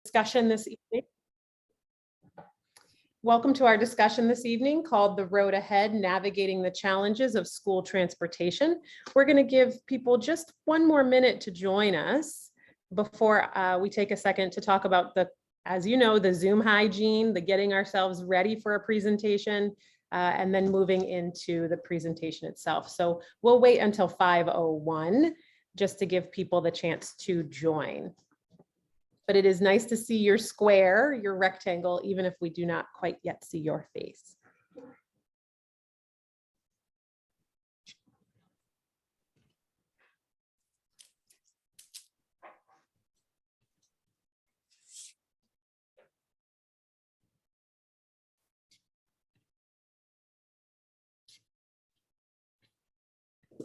Discussion this evening. Welcome to our discussion this evening called The Road Ahead, Navigating the Challenges of School Transportation. We're going to give people just one more minute to join us before we take a second to talk about as you know, the Zoom hygiene, the getting ourselves ready for a presentation, and then moving into the presentation itself. So we'll wait until 5:01 just to give people the chance to join. But it is nice to see your square, your rectangle, even if we do not quite yet see your face.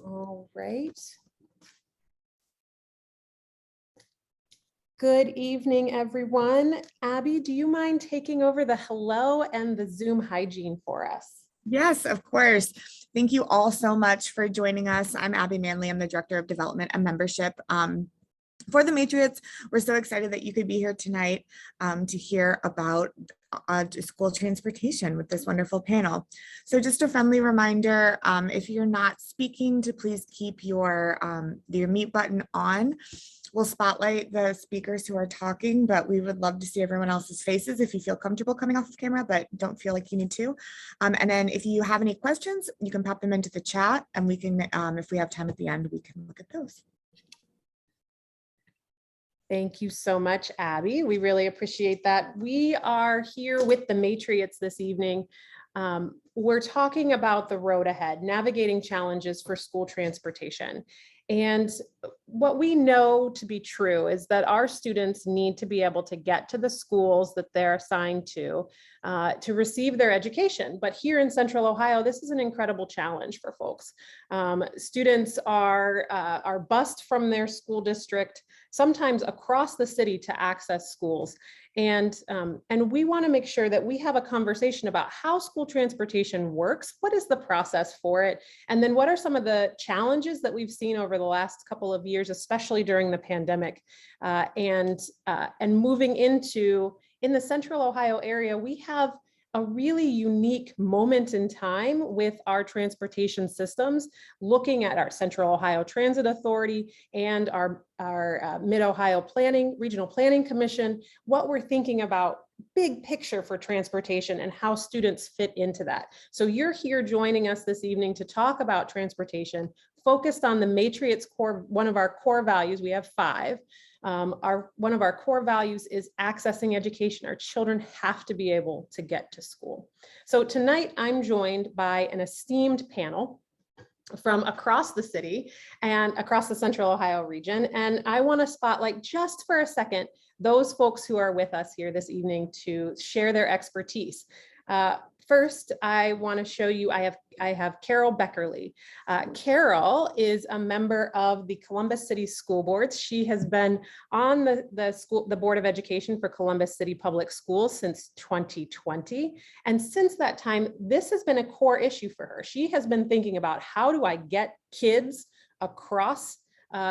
All right. Good evening, everyone. Abby, do you mind taking over the hello and the Zoom hygiene for us? Yes, of course. Thank you all so much for joining us. I'm Abby Manley. I'm the Director of Development and Membership for the Matriots. We're so excited that you could be here tonight to hear about school transportation with this wonderful panel. So just a friendly reminder, if you're not speaking, to please keep your mute button on. We'll spotlight the speakers who are talking, but we would love to see everyone else's faces if you feel comfortable coming off of camera, but don't feel like you need to. And then if you have any questions, you can pop them into the chat, and we can, if we have time at the end, we can look at those. Thank you so much, Abby. We really appreciate that. We are here with the Matriots this evening. We're talking about the road ahead, navigating challenges for school transportation. And what we know to be true is that our students need to be able to get to the schools that they're assigned to receive their education. But here in Central Ohio, this is an incredible challenge for folks. Students are bused from their school district, sometimes across the city, to access schools. And we want to make sure that we have a conversation about how school transportation works. What is the process for it? And then what are some of the challenges that we've seen over the last couple of years, especially during the pandemic, and moving into, in the Central Ohio area, we have a really unique moment in time with our transportation systems, looking at our Central Ohio Transit Authority and our Mid-Ohio Regional Planning Commission, what we're thinking about big picture for transportation and how students fit into that. So you're here joining us this evening to talk about transportation, focused on the Matriots core, one of our core values. We have 5. One of our core values is accessing education. Our children have to be able to get to school. So tonight I'm joined by an esteemed panel from across the city and across the Central Ohio region. And I want to spotlight just for a second those folks who are with us here this evening to share their expertise. First, I want to show you, I have Carol Beckerly. Carol is a member of the Columbus City School Boards. She has been on the Board of Education for Columbus City Public Schools since 2020. And since that time, this has been a core issue for her. She has been thinking about, how do I get kids across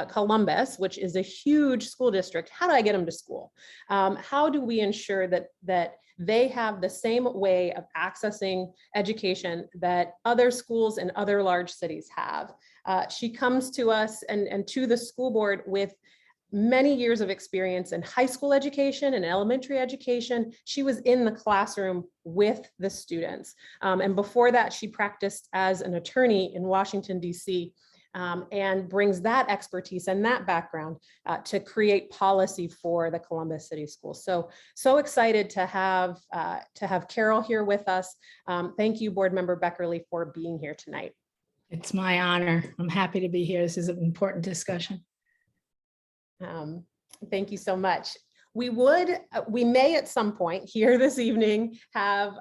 Columbus, which is a huge school district, how do I get them to school? How do we ensure that they have the same way of accessing education that other schools and other large cities have? She comes to us and to the school board with many years of experience in high school education and elementary education. She was in the classroom with the students. And before that, she practiced as an attorney in Washington, D.C., and brings that expertise and that background to create policy for the Columbus City Schools. So excited to have Carol here with us. Thank you, Board Member Beckerly, for being here tonight. It's my honor. I'm happy to be here. This is an important discussion. Thank you so much. We may at some point here this evening have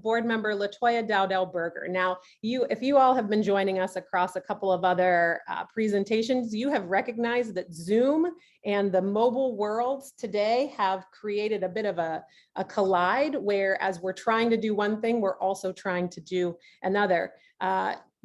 Board Member Latoya Dowdell-Berger. Now, if you all have been joining us across a couple of other presentations, you have recognized that Zoom and the mobile worlds today have created a bit of a collide, where as we're trying to do one thing, we're also trying to do another.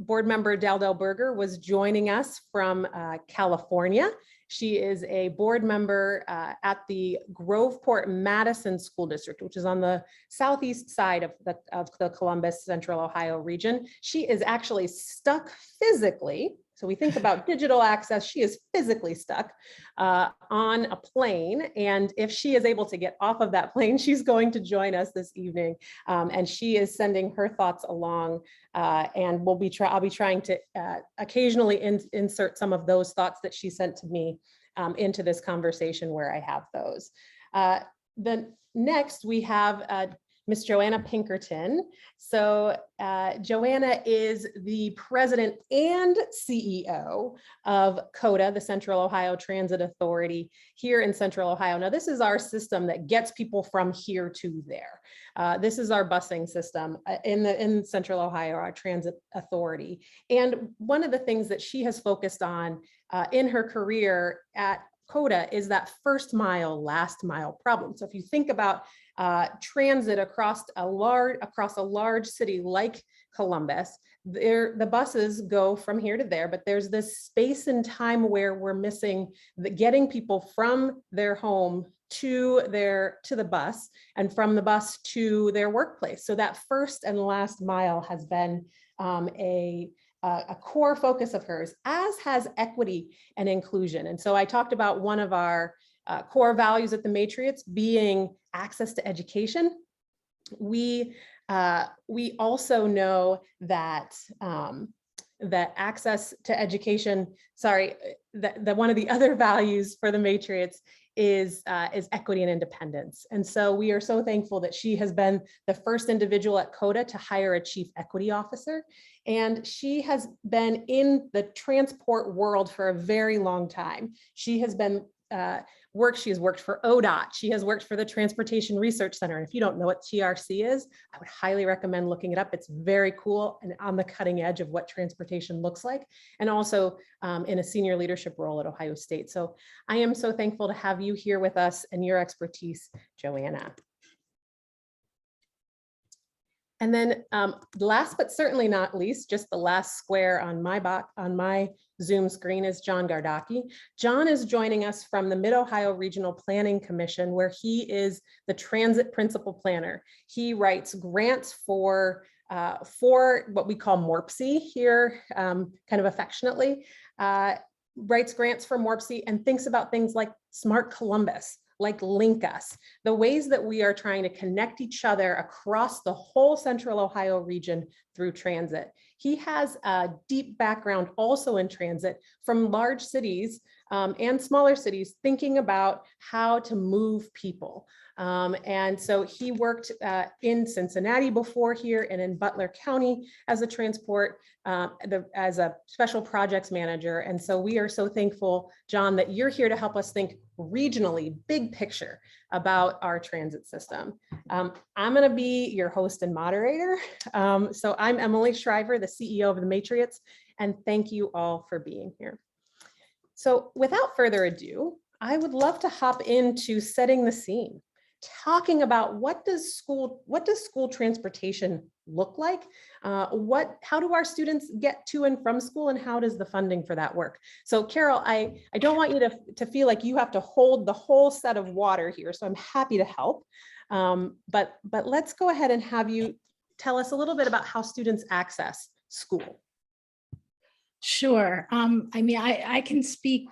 Board Member Dowdell-Berger was joining us from California. She is a board member at the Groveport Madison School District, which is on the southeast side of the Columbus, Central Ohio region. She is actually stuck physically. So we think about digital access, she is physically stuck on a plane. And if she is able to get off of that plane, she's going to join us this evening. And she is sending her thoughts along, and I'll be trying to occasionally insert some of those thoughts that she sent to me into this conversation where I have those. Then next we have Miss Joanna Pinkerton. So Joanna is the president and CEO of COTA, the Central Ohio Transit Authority here in Central Ohio. Now, this is our system that gets people from here to there. This is our busing system in Central Ohio, our transit authority. And one of the things that she has focused on in her career at COTA is that first mile, last mile problem. So if you think about transit across a large city like Columbus, the buses go from here to there, but there's this space and time where we're missing getting people from their home to the bus and from the bus to their workplace. So that first and last mile has been a core focus of hers, as has equity and inclusion. And so I talked about one of our core values at the Matriots being access to education. We also know that that access to education, that one of the other values for the Matriots is equity and independence. And so we are so thankful that she has been the first individual at COTA to hire a chief equity officer. And she has been in the transport world for a very long time. She has been she has worked for ODOT. She has worked for the Transportation Research Center. And if you don't know what TRC is, I would highly recommend looking it up. It's very cool and on the cutting edge of what transportation looks like, and also in a senior leadership role at Ohio State. So I am so thankful to have you here with us and your expertise, Joanna. And then last but certainly not least, just the last square on my Zoom screen is John Gardocki. John is joining us from the Mid-Ohio Regional Planning Commission, where he is the transit principal planner. He writes grants for what we call MORPC here, kind of affectionately, writes grants for MORPC and thinks about things like Smart Columbus, like Link Us, the ways that we are trying to connect each other across the whole Central Ohio region through transit. He has a deep background also in transit from large cities and smaller cities, thinking about how to move people. And so he worked in Cincinnati before here and in Butler County as a as a special projects manager. And so we are so thankful, John, that you're here to help us think regionally, big picture about our transit system. I'm going to be your host and moderator. So I'm Emily Shriver, the CEO of the Matriots, and thank you all for being here. So without further ado, I would love to hop into setting the scene, talking about what does school transportation look like? How do our students get to and from school, and how does the funding for that work? So Carol, I don't want you to feel like you have to hold the whole set of water here, so I'm happy to help. But let's go ahead and have you tell us a little bit about how students access school. Sure. I mean, I can speak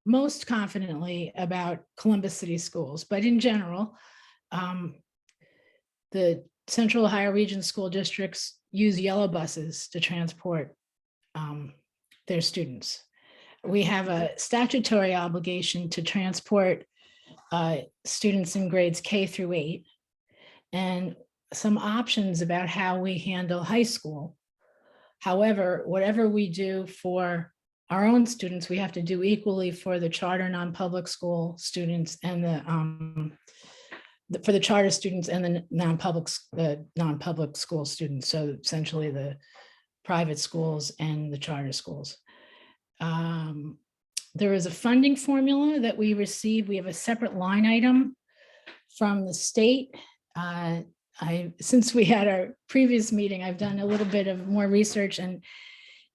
most confidently about Columbus City Schools, but in general, the Central Ohio Region school districts use yellow buses to transport their students. We have a statutory obligation to transport students in grades K through 8, and some options about how we handle high school. However, whatever we do for our own students, we have to do equally for the charter non-public school students and for the charter students and the non-public school students. So essentially the private schools and the charter schools. There is a funding formula that we receive. We have a separate line item from the state. Since we had our previous meeting, I've done a little bit of more research, and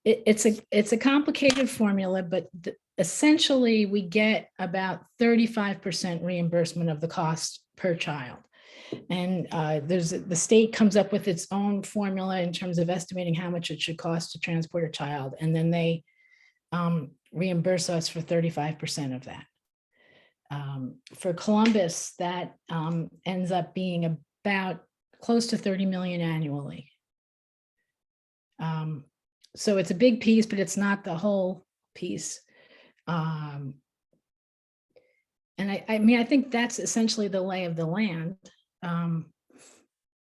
it's a complicated formula, but essentially we get about 35% reimbursement of the cost per child. And the state comes up with its own formula in terms of estimating how much it should cost to transport a child. And then they reimburse us for 35% of that. For Columbus, that ends up being about close to 30 million annually. So it's a big piece, but it's not the whole piece. And I mean, I think that's essentially the lay of the land.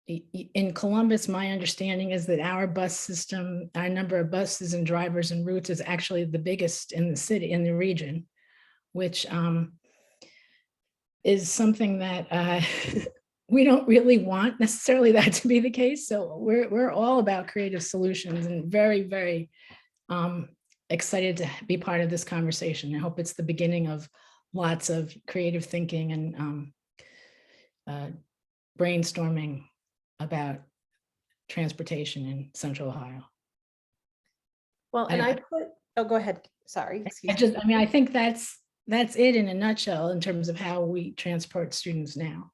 In Columbus, my understanding is that our bus system, our number of buses and drivers and routes is actually the biggest in the city, in the region, which is something that we don't really want necessarily that to be the case. So we're all about creative solutions and very, very excited to be part of this conversation. I hope it's the beginning of lots of creative thinking and brainstorming about transportation in Central Ohio. Well, and oh, go ahead. Sorry. Excuse me. I mean, I think that's it in a nutshell in terms of how we transport students now.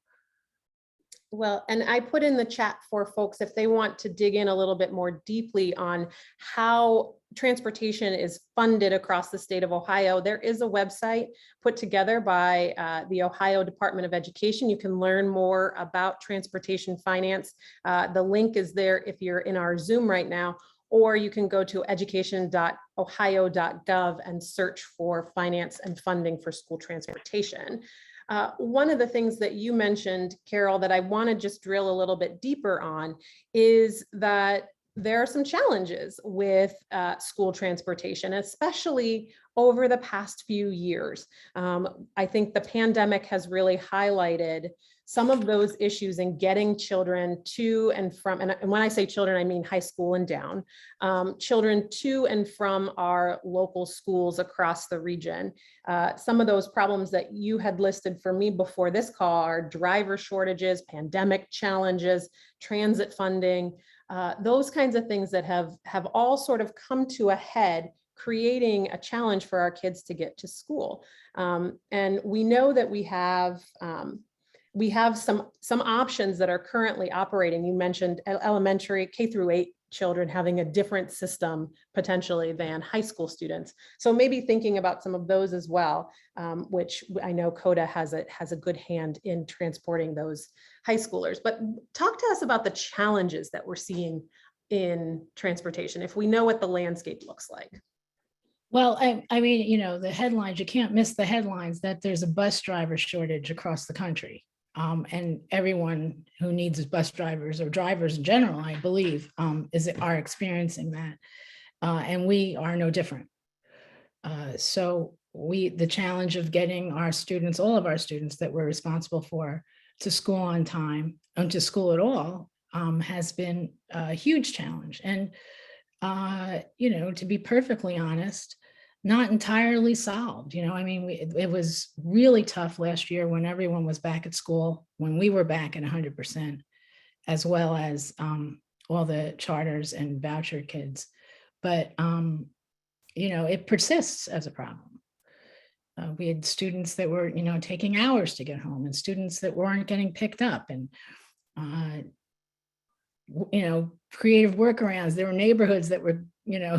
Well, and I put in the chat for folks if they want to dig in a little bit more deeply on how transportation is funded across the state of Ohio. There is a website put together by the Ohio Department of Education. You can learn more about transportation finance. The link is there if you're in our Zoom right now, or you can go to education.ohio.gov and search for finance and funding for school transportation. One of the things that you mentioned, Carol, that I want to just drill a little bit deeper on is that there are some challenges with school transportation, especially over the past few years. I think the pandemic has really highlighted some of those issues in getting children to and from, and when I say children, I mean high school and down, children to and from our local schools across the region. Some of those problems that you had listed for me before this call are driver shortages, pandemic challenges, transit funding, those kinds of things that have all sort of come to a head, creating a challenge for our kids to get to school. And we know that we have some options that are currently operating. You mentioned elementary K through 8 children having a different system potentially than high school students. So maybe thinking about some of those as well, which I know CODA has a good hand in transporting those high schoolers. But talk to us about the challenges that we're seeing in transportation, if we know what the landscape looks like. Well, I mean, you know, the headlines, you can't miss the headlines that there's a bus driver shortage across the country. And everyone who needs bus drivers or drivers in general, I believe, are experiencing that. And we are no different. So the challenge of getting our students, all of our students that we're responsible for, to school on time and to school at all has been a huge challenge. And, you know, to be perfectly honest, not entirely solved. You know, I mean, it was really tough last year when everyone was back at school, when we were back at 100%, as well as all the charters and voucher kids. But, you know, it persists as a problem. We had students that were, you know, taking hours to get home, and students that weren't getting picked up, and, you know, creative workarounds. There were neighborhoods that were, you know,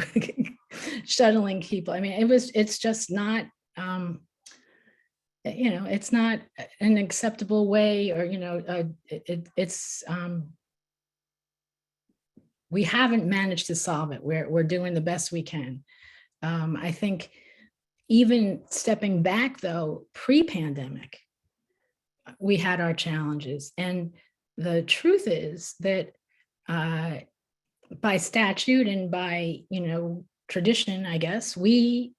shuttling people. I mean, it's just not, you know, it's not an acceptable way, or, you know, we haven't managed to solve it. We're doing the best we can. I think even stepping back though, pre-pandemic, we had our challenges. And the truth is that by statute and by, you know, tradition, I guess, we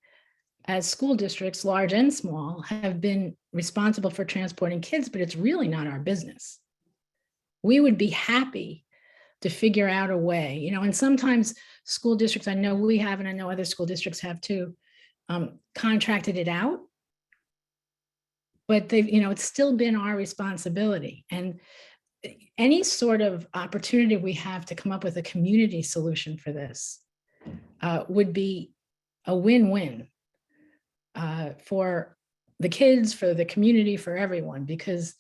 as school districts, large and small, have been responsible for transporting kids, but it's really not our business. We would be happy to figure out a way, you know, and sometimes school districts, I know we have, and I know other school districts have too, contracted it out, but they've, you know, it's still been our responsibility. And any sort of opportunity we have to come up with a community solution for this would be a win-win. for the kids, for the community, for everyone, because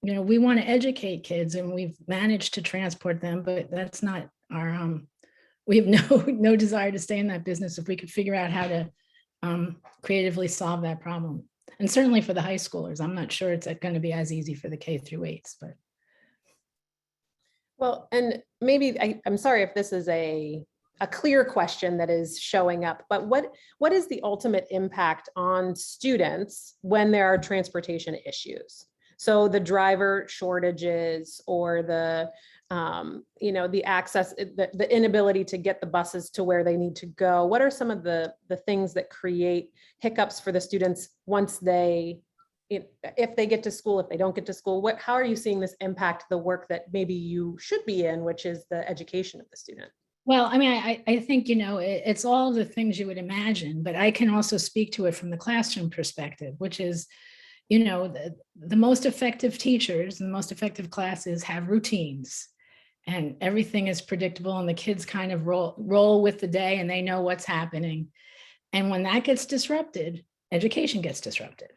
we want to educate kids and we've managed to transport them, but that's not our we have no desire to stay in that business if we could figure out how to creatively solve that problem. And certainly for the high schoolers, I'm not sure it's going to be as easy for the K-8s, but. Well, and maybe I'm sorry if this is a clear question that is showing up, but what is the ultimate impact on students when there are transportation issues? So the driver shortages or the the access, the inability to get the buses to where they need to go. What are some of the things that create hiccups for the students once if they get to school, if they don't get to school? How are you seeing this impact the work that maybe you should be in, which is the education of the student? Well, I mean, I think, it's all the things you would imagine, but I can also speak to it from the classroom perspective, which is, the most effective teachers and the most effective classes have routines and everything is predictable and the kids kind of roll with the day and they know what's happening. And when that gets disrupted, education gets disrupted.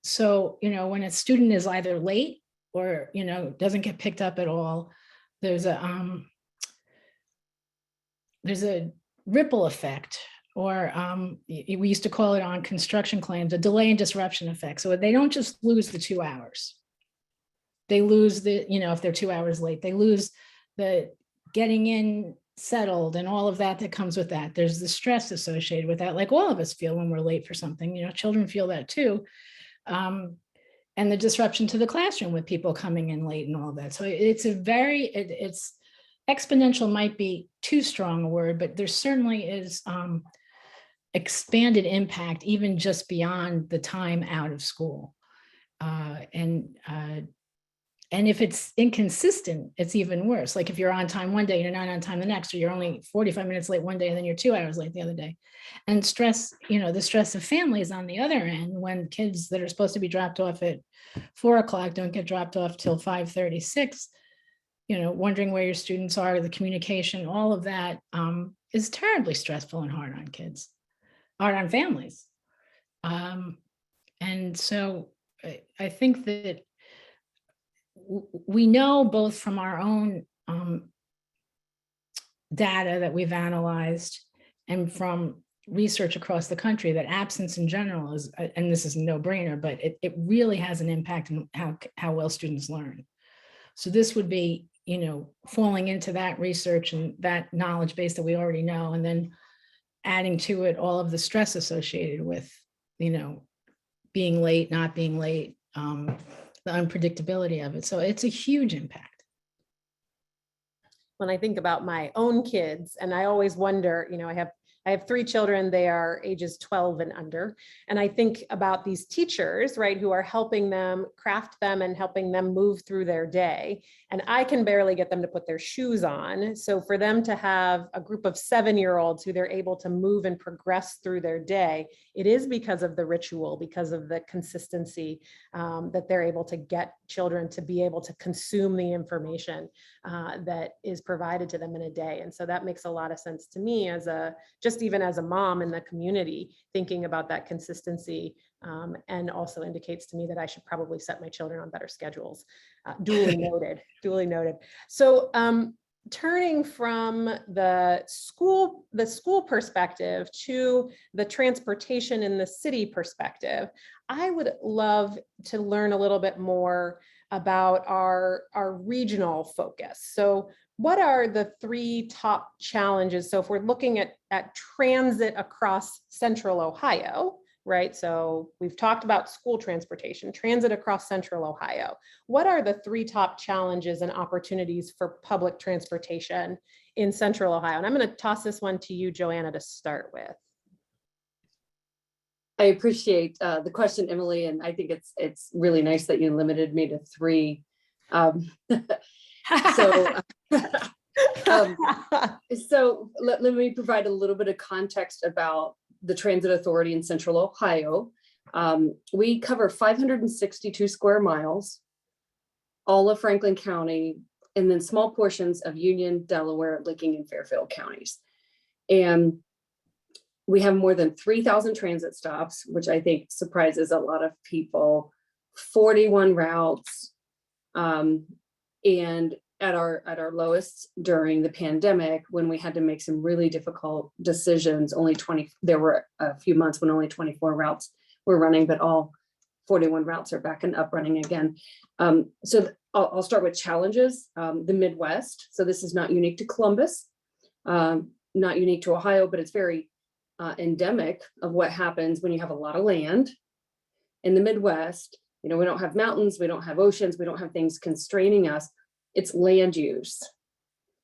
So, when a student is either late or, doesn't get picked up at all, there's a ripple effect, or we used to call it on construction claims, a delay and disruption effect. So they don't just lose the 2 hours. They lose if they're 2 hours late, they lose the getting in settled and all of that comes with that. There's the stress associated with that, like all of us feel when we're late for something, children feel that too. And the disruption to the classroom with people coming in late and all that. So it's it's exponential might be too strong a word, but there certainly is expanded impact even just beyond the time out of school. And if it's inconsistent, it's even worse. Like if you're on time one day and you're not on time the next, or you're only 45 minutes late one day and then you're 2 hours late the other day. And stress, the stress of families on the other end, when kids that are supposed to be dropped off at 4 o'clock don't get dropped off till 5:36, wondering where your students are, the communication, all of that is terribly stressful and hard on kids, hard on families. And so I think that we know both from our own data that we've analyzed and from research across the country that absence in general is, and this is a no-brainer, but it really has an impact on how well students learn. So this would be, falling into that research and that knowledge base that we already know, and then adding to it all of the stress associated with, being late, not being late, the unpredictability of it. So it's a huge impact. When I think about my own kids, and I always wonder, I have 3 children, they are ages 12 and under. And I think about these teachers, right, who are helping them, craft them and helping them move through their day. And I can barely get them to put their shoes on. So for them to have a group of 7-year-olds who they're able to move and progress through their day, it is because of the ritual, because of the consistency that they're able to get children to be able to consume the information that is provided to them in a day. And so that makes a lot of sense to me just even as a mom in the community, thinking about that consistency, and also indicates to me that I should probably set my children on better schedules. Duly noted. So turning from the school perspective to the transportation in the city perspective, I would love to learn a little bit more about our regional focus. So what are the 3 top challenges? So if we're looking at transit across central Ohio, right? So we've talked about school transportation, transit across central Ohio. What are the 3 top challenges and opportunities for public transportation in central Ohio? And I'm going to toss this one to you, Joanna, to start with. I appreciate the question, Emily, and I think it's really nice that you limited me to 3. So let me provide a little bit of context about the Transit Authority in Central Ohio. We cover 562 square miles, all of Franklin County, and then small portions of Union, Delaware, Licking, and Fairfield counties. And We have more than 3,000 transit stops, which I think surprises a lot of people, 41 routes. And at our lowest during the pandemic, when we had to make some really difficult decisions, there were a few months when only 24 routes were running, but all 41 routes are back and up running again. So I'll start with challenges. The Midwest. So this is not unique to Columbus, not unique to Ohio, but it's very endemic of what happens when you have a lot of land in the Midwest. You know, we don't have mountains, we don't have oceans, we don't have things constraining us. It's land use.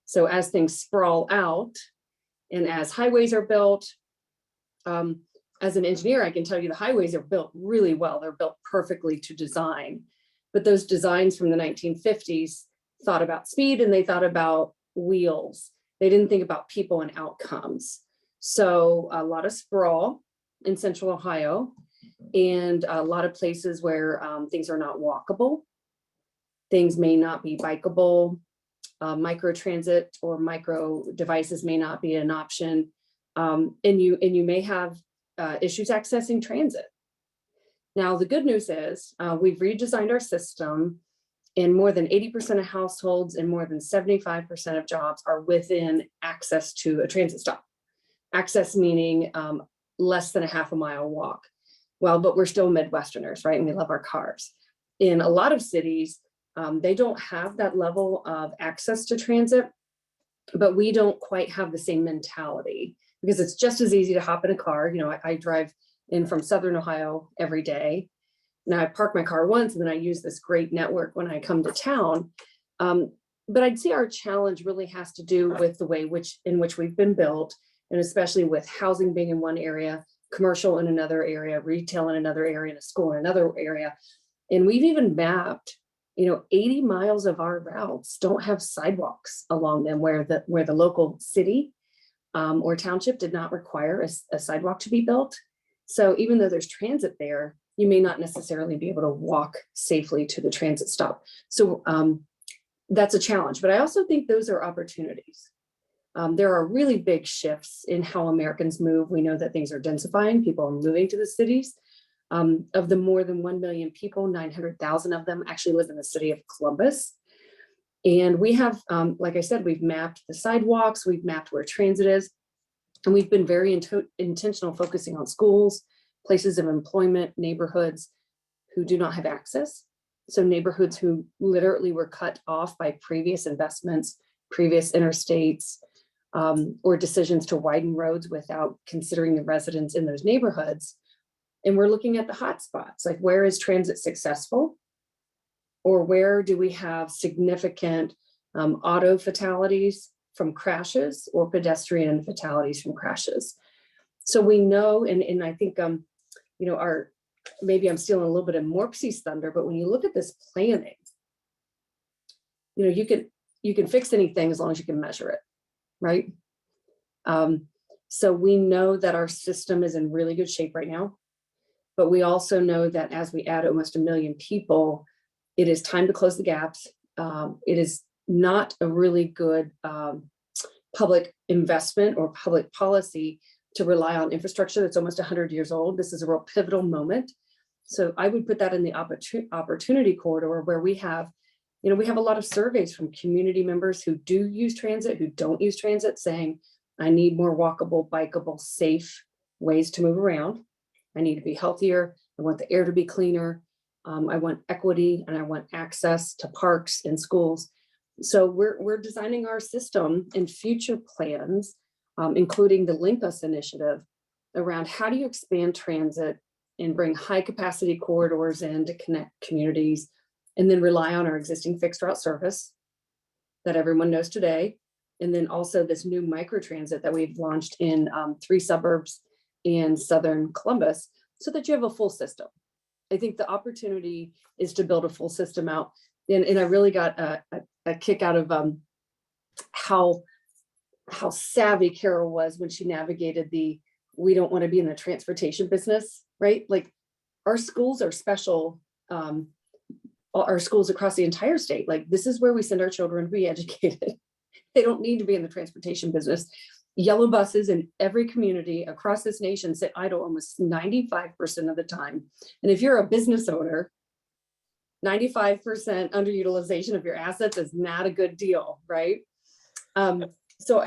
So as things sprawl out and as highways are built, as an engineer, I can tell you the highways are built really well. They're built perfectly to design. But those designs from the 1950s thought about speed and they thought about wheels. They didn't think about people and outcomes. So a lot of sprawl in central Ohio and a lot of places where things are not walkable. Things may not be bikeable. Micro transit or micro devices may not be an option. And you may have issues accessing transit. Now, the good news is we've redesigned our system and more than 80% of households and more than 75% of jobs are within access to a transit stop. Access meaning less than a half a mile walk. Well, but we're still Midwesterners, right? And we love our cars. In a lot of cities, they don't have that level of access to transit, but we don't quite have the same mentality because it's just as easy to hop in a car. You know, I drive in from Southern Ohio every day. Now I park my car once and then I use this great network when I come to town. But I'd say our challenge really has to do with the way in which we've been built, and especially with housing being in one area, commercial in another area, retail in another area, and a school in another area. And we've even mapped, 80 miles of our routes don't have sidewalks along them where the local city or township did not require a sidewalk to be built. So even though there's transit there, you may not necessarily be able to walk safely to the transit stop. So that's a challenge, but I also think those are opportunities. There are really big shifts in how Americans move. We know that things are densifying, people are moving to the cities. Of the more than 1 million people, 900,000 of them actually live in the city of Columbus. And we have, like I said, we've mapped the sidewalks, we've mapped where transit is, and we've been very intentional focusing on schools, places of employment, neighborhoods who do not have access. So neighborhoods who literally were cut off by previous investments, previous interstates, or decisions to widen roads without considering the residents in those neighborhoods. And we're looking at the hot spots, like where is transit successful? Or where do we have significant auto fatalities from crashes or pedestrian fatalities from crashes? So we know, and I think, maybe I'm stealing a little bit of Morpsey's thunder, but when you look at this planning, you can fix anything as long as you can measure it, right? So we know that our system is in really good shape right now, but we also know that as we add almost 1 million people, it is time to close the gaps. It is not a really good public investment or public policy to rely on infrastructure that's almost 100 years old. This is a real pivotal moment. So I would put that in the opportunity corridor where we have a lot of surveys from community members who do use transit, who don't use transit, saying, I need more walkable, bikeable, safe ways to move around. I need to be healthier. I want the air to be cleaner. I want equity and I want access to parks and schools. So we're designing our system and future plans, including the Link Us initiative, around how do you expand transit and bring high capacity corridors in to connect communities, and then rely on our existing fixed route service that everyone knows today. And then also this new microtransit that we've launched in 3 suburbs in Southern Columbus, so that you have a full system. I think the opportunity is to build a full system out. And I really got a kick out of how savvy Carol was when she navigated we don't want to be in the transportation business, right? Like our schools are special, our schools across the entire state. Like this is where we send our children to be educated. They don't need to be in the transportation business. Yellow buses in every community across this nation sit idle almost 95% of the time. And if you're a business owner, 95% underutilization of your assets is not a good deal, right? So,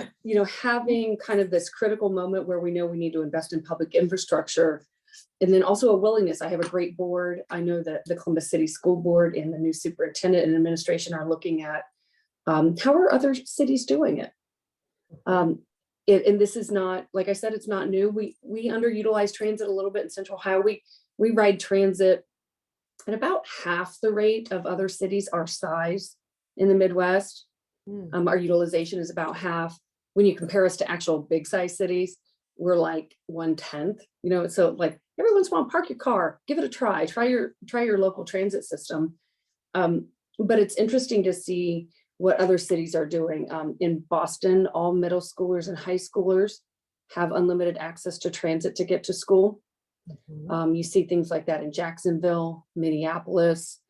having kind of this critical moment where we know we need to invest in public infrastructure, and then also a willingness. I have a great board. I know that the Columbus City School Board and the new superintendent and administration are looking at how are other cities doing it. And this is not, like I said, it's not new. We underutilize transit a little bit in Central Ohio. We ride transit at about half the rate of other cities our size in the Midwest. Our utilization is about half. When you compare us to actual big size cities, we're like 1/10, so like every once in a while, park your car, give it a try your local transit system. But it's interesting to see what other cities are doing. In Boston, all middle schoolers and high schoolers have unlimited access to transit to get to school. You see things like that in Jacksonville, Minneapolis,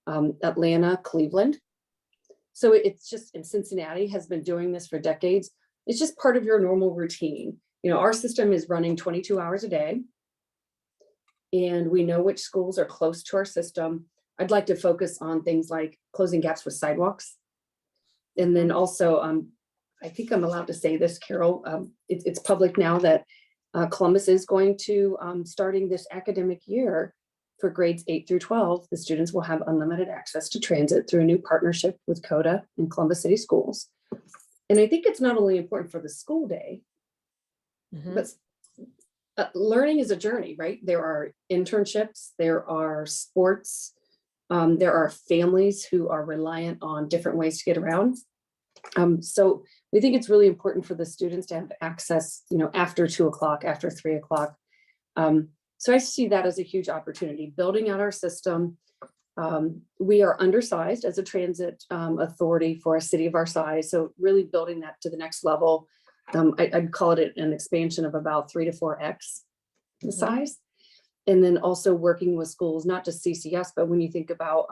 Atlanta, Cleveland. So it's just, in Cincinnati has been doing this for decades. It's just part of your normal routine. Our system is running 22 hours a day, and we know which schools are close to our system. I'd like to focus on things like closing gaps with sidewalks. And then also, I think I'm allowed to say this, Carol, it's public now that Columbus is going to, starting this academic year for grades 8 through 12, the students will have unlimited access to transit through a new partnership with CODA and Columbus City Schools. And I think it's not only important for the school day, but learning is a journey, right? There are internships, there are sports, there are families who are reliant on different ways to get around. So we think it's really important for the students to have access, after 2 o'clock, after 3 o'clock. So I see that as a huge opportunity, building out our system. We are undersized as a transit authority for a city of our size. So really building that to the next level. I'd call it an expansion of about 3 to 4x the size. And then also working with schools, not just CCS, but when you think about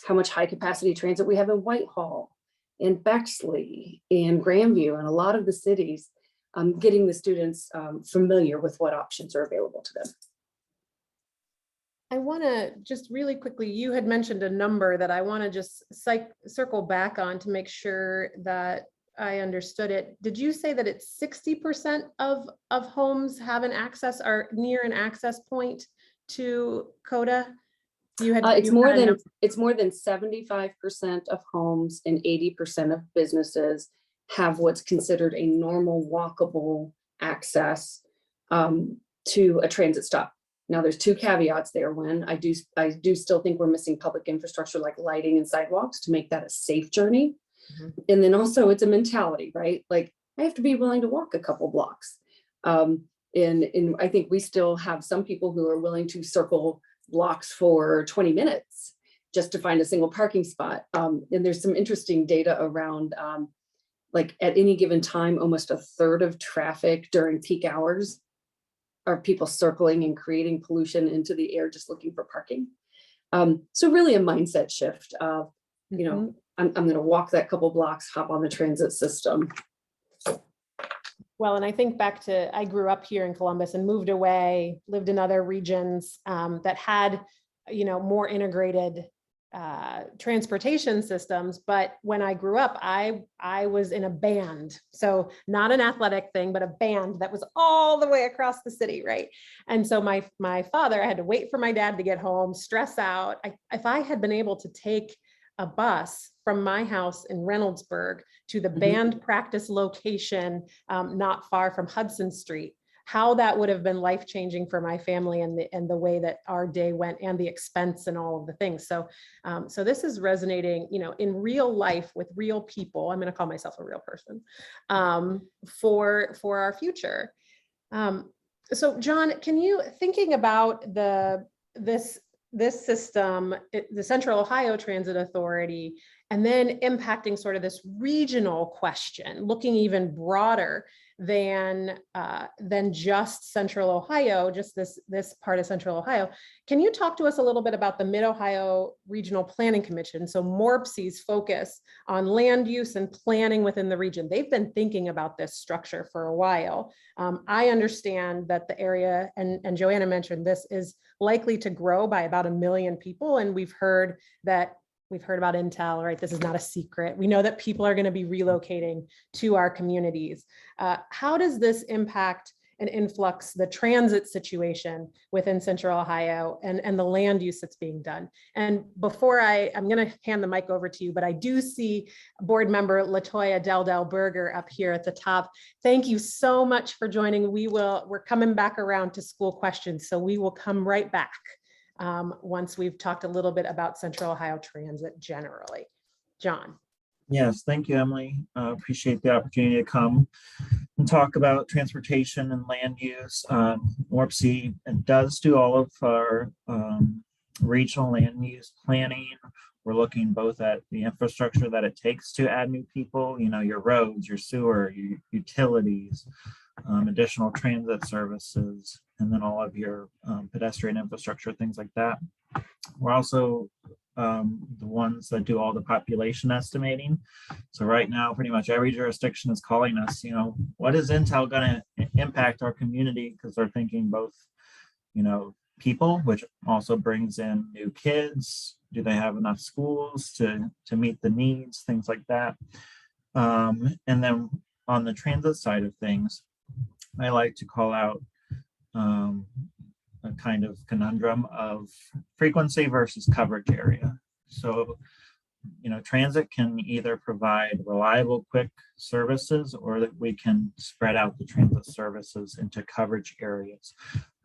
how much high capacity transit we have in Whitehall and Bexley and Grandview and a lot of the cities, getting the students familiar with what options are available to them. I want to just really quickly, you had mentioned a number that I want to just circle back on to make sure that I understood it. Did you say that it's 60% of homes have an access or near an access point to CODA? It's more than 75% of homes and 80% of businesses have what's considered a normal walkable access to a transit stop. Now, there's 2 caveats there. When I do still think we're missing public infrastructure like lighting and sidewalks to make that a safe journey. And then also it's a mentality, right? Like I have to be willing to walk a couple blocks. And I think we still have some people who are willing to circle blocks for 20 minutes just to find a single parking spot. And there's some interesting data around like at any given time, almost a third of traffic during peak hours are people circling and creating pollution into the air, just looking for parking. So really a mindset shift of, I'm going to walk that couple blocks, hop on the transit system. Well, and I think back to, I grew up here in Columbus and moved away, lived in other regions that had, more integrated transportation systems. But when I grew up, I was in a band. So not an athletic thing, but a band that was all the way across the city, right? And so my father, I had to wait for my dad to get home, stress out. If I had been able to take a bus from my house in Reynoldsburg to the band practice location, not far from Hudson Street, how that would have been life-changing for my family and the way that our day went and the expense and all of the things. So, so this is resonating, in real life with real people. I'm going to call myself a real person for our future. So John, can you, thinking about this system, the Central Ohio Transit Authority, and then impacting sort of this regional question, looking even broader, than just Central Ohio, just this part of Central Ohio. Can you talk to us a little bit about the Mid-Ohio Regional Planning Commission? So MORPC's focus on land use and planning within the region. They've been thinking about this structure for a while. I understand that the area, and Joanna mentioned this, is likely to grow by about 1 million people. And we've heard about Intel, right? This is not a secret. We know that people are going to be relocating to our communities. How does this impact and influx the transit situation within Central Ohio and the land use that's being done? And before I'm going to hand the mic over to you, but I do see board member Latoya Del Berger up here at the top. Thank you so much for joining. We're coming back around to school questions, so we will come right back once we've talked a little bit about Central Ohio transit generally. John. Yes, thank you, Emily. Appreciate the opportunity to come and talk about transportation and land use. MORPC does do all of our regional land use planning. We're looking both at the infrastructure that it takes to add new people, your roads, your sewer, your utilities, additional transit services, and then all of your pedestrian infrastructure, things like that. We're also the ones that do all the population estimating. So right now, pretty much every jurisdiction is calling us, what is Intel going to impact our community? Because they're thinking both, people, which also brings in new kids. Do they have enough schools to meet the needs, things like that. And then on the transit side of things, I like to call out a kind of conundrum of frequency versus coverage area. So, transit can either provide reliable, quick services, or that we can spread out the transit services into coverage areas.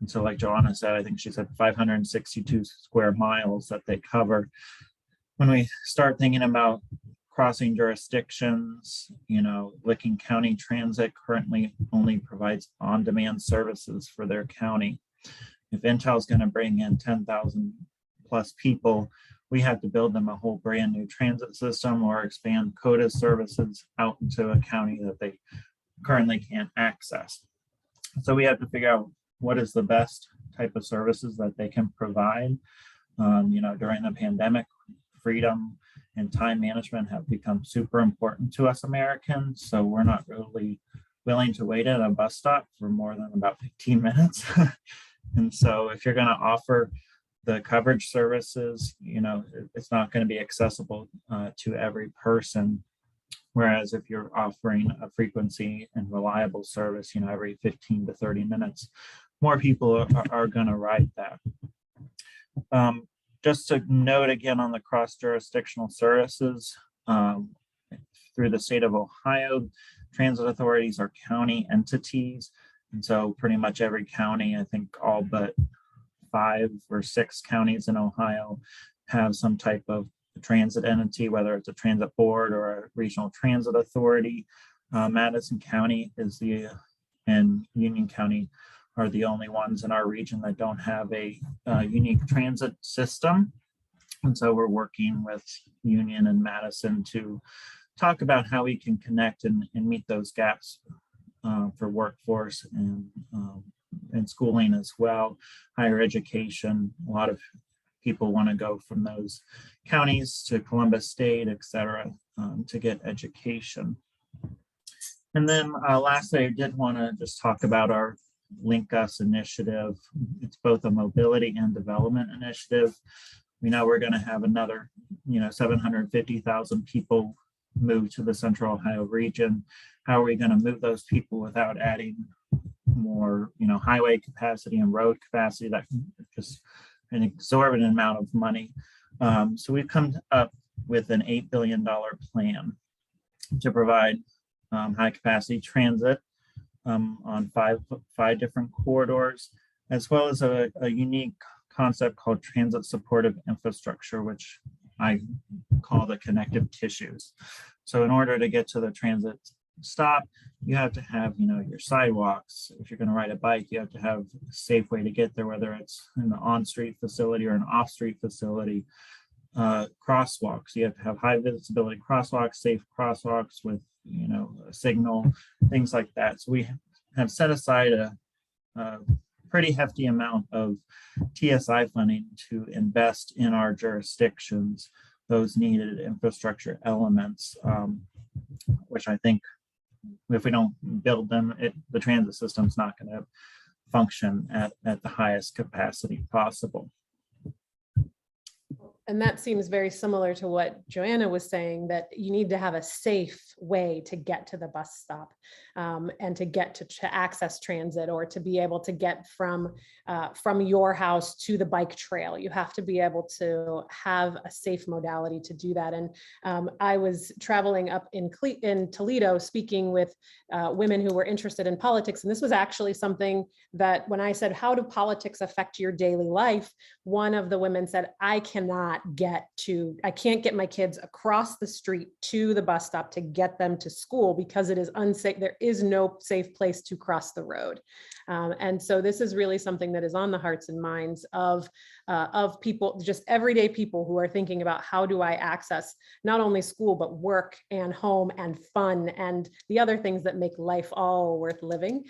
And so like Joanna said, I think she said 562 square miles that they cover. When we start thinking about crossing jurisdictions, Licking County Transit currently only provides on-demand services for their county. If Intel is going to bring in 10,000 plus people, we have to build them a whole brand new transit system or expand CODA services out into a county that they currently can't access. So we have to figure out what is the best type of services that they can provide. During the pandemic, freedom and time management have become super important to us Americans. So we're not really willing to wait at a bus stop for more than about 15 minutes. And so if you're going to offer the coverage services, it's not going to be accessible to every person. Whereas if you're offering a frequency and reliable service, every 15 to 30 minutes, more people are going to ride that. Just to note again on the cross-jurisdictional services, through the state of Ohio, transit authorities are county entities. And so pretty much every county, I think all but 5 or 6 counties in Ohio have some type of transit entity, whether it's a transit board or a regional transit authority. Madison County and Union County are the only ones in our region that don't have a unique transit system. And so we're working with Union and Madison to talk about how we can connect and meet those gaps for workforce and schooling as well, higher education. A lot of people want to go from those counties to Columbus State, et cetera, to get education. And then lastly, I did want to just talk about our Link Us initiative. It's both a mobility and development initiative. We know we're going to have another, 750,000 people move to the Central Ohio region. How are we going to move those people without adding more, highway capacity and road capacity? That just an exorbitant amount of money. So we've come up with an $8 billion plan to provide high capacity transit on five different corridors, as well as a unique concept called transit supportive infrastructure, which I call the connective tissues. So in order to get to the transit stop, you have to have, your sidewalks. If you're going to ride a bike, you have to have a safe way to get there, whether it's in an on-street facility or an off-street facility. Crosswalks, you have to have high visibility crosswalks, safe crosswalks with a signal, things like that. So we have set aside a pretty hefty amount of TSI funding to invest in our jurisdictions, those needed infrastructure elements, which I think if we don't build them, the transit system's not going to function at the highest capacity possible. And that seems very similar to what Joanna was saying, that you need to have a safe way to get to the bus stop, and to get to access transit, or to be able to get from your house to the bike trail. You have to be able to have a safe modality to do that. And I was traveling up in Toledo speaking with women who were interested in politics. And this was actually something that when I said, how do politics affect your daily life? One of the women said, I can't get my kids across the street to the bus stop to get them to school because it is unsafe. There is no safe place to cross the road. And so this is really something that is on the hearts and minds of people, just everyday people who are thinking about, how do I access not only school, but work and home and fun and the other things that make life all worth living.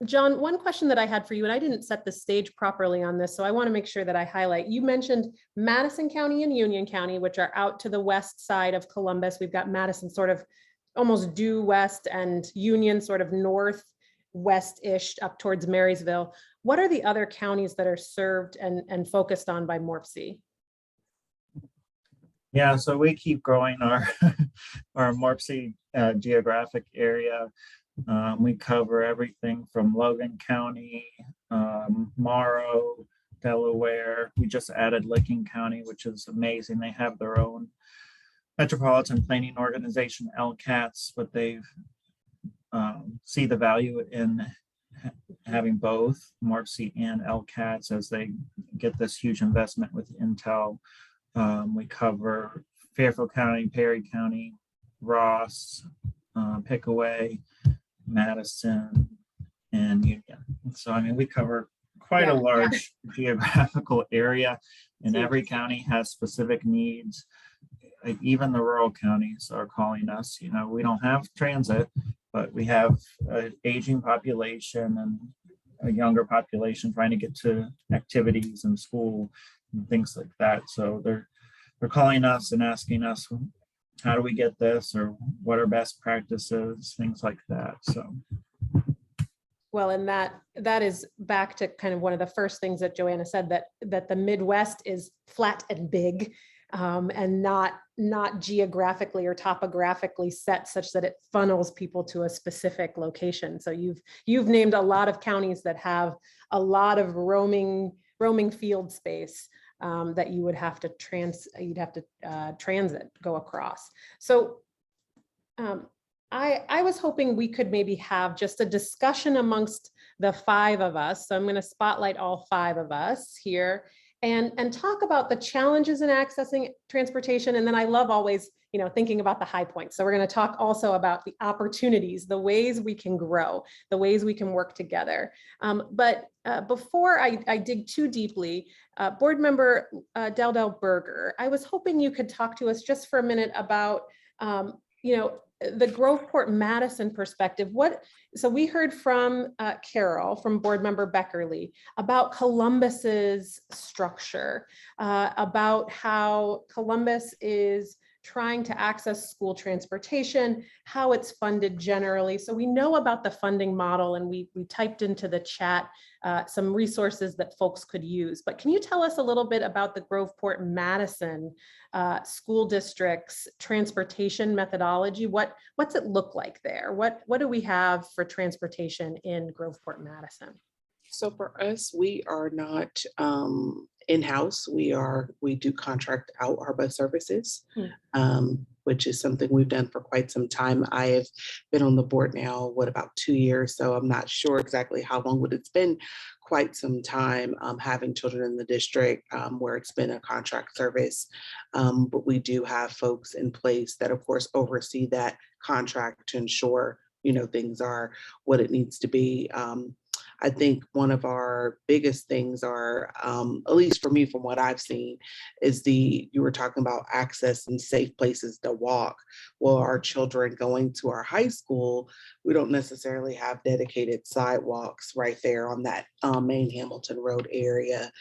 John, one question that I had for you, and I didn't set the stage properly on this, so I want to make sure that I highlight. You mentioned Madison County and Union County, which are out to the west side of Columbus. We've got Madison sort of almost due west and Union sort of northwest-ish up towards Marysville. What are the other counties that are served and focused on by MORPC? Yeah, so we keep growing our MORPC geographic area. We cover everything from Logan County, Morrow, Delaware. We just added Licking County, which is amazing. They have their own metropolitan planning organization, LCATS, but they see the value in having both MORPC and LCATS as they get this huge investment with Intel. We cover Fairfield County, Perry County, Ross, Pickaway, Madison, and Union. So, I mean, we cover quite a large geographical area, and every county has specific needs. Even the rural counties are calling us. We don't have transit, but we have an aging population and a younger population trying to get to activities and school and things like that. So they're calling us and asking us, how do we get this, or what are best practices, things like that. So, well, and that is back to kind of one of the first things that Joanna said, that the Midwest is flat and big, and not geographically or topographically set such that it funnels people to a specific location. So you've named a lot of counties that have a lot of roaming field space. That you would have to transit, go across. So I was hoping we could maybe have just a discussion amongst the five of us. So I'm going to spotlight all five of us here and talk about the challenges in accessing transportation. And then I love always, thinking about the high points. So we're going to talk also about the opportunities, the ways we can grow, the ways we can work together. But before I dig too deeply, board member Dell Berger, I was hoping you could talk to us just for a minute about, the Groveport Madison perspective. So we heard from Carol, from board member Beckerly, about Columbus's structure, about how Columbus is trying to access school transportation, how it's funded generally. So we know about the funding model, and we typed into the chat some resources that folks could use. But can you tell us a little bit about the Groveport Madison school district's transportation methodology? What's it look like there? What do we have for transportation in Groveport Madison? So for us, we are not in-house. We do contract out our bus services, which is something we've done for quite some time. I have been on the board now, about 2 years, so I'm not sure exactly how long, but it's been quite some time having children in the district where it's been a contract service. But we do have folks in place that, of course, oversee that contract to ensure, things are what it needs to be. I think one of our biggest things are, at least for me, from what I've seen, is you were talking about access and safe places to walk. Well, our children going to our high school, we don't necessarily have dedicated sidewalks right there on that main Hamilton Road area.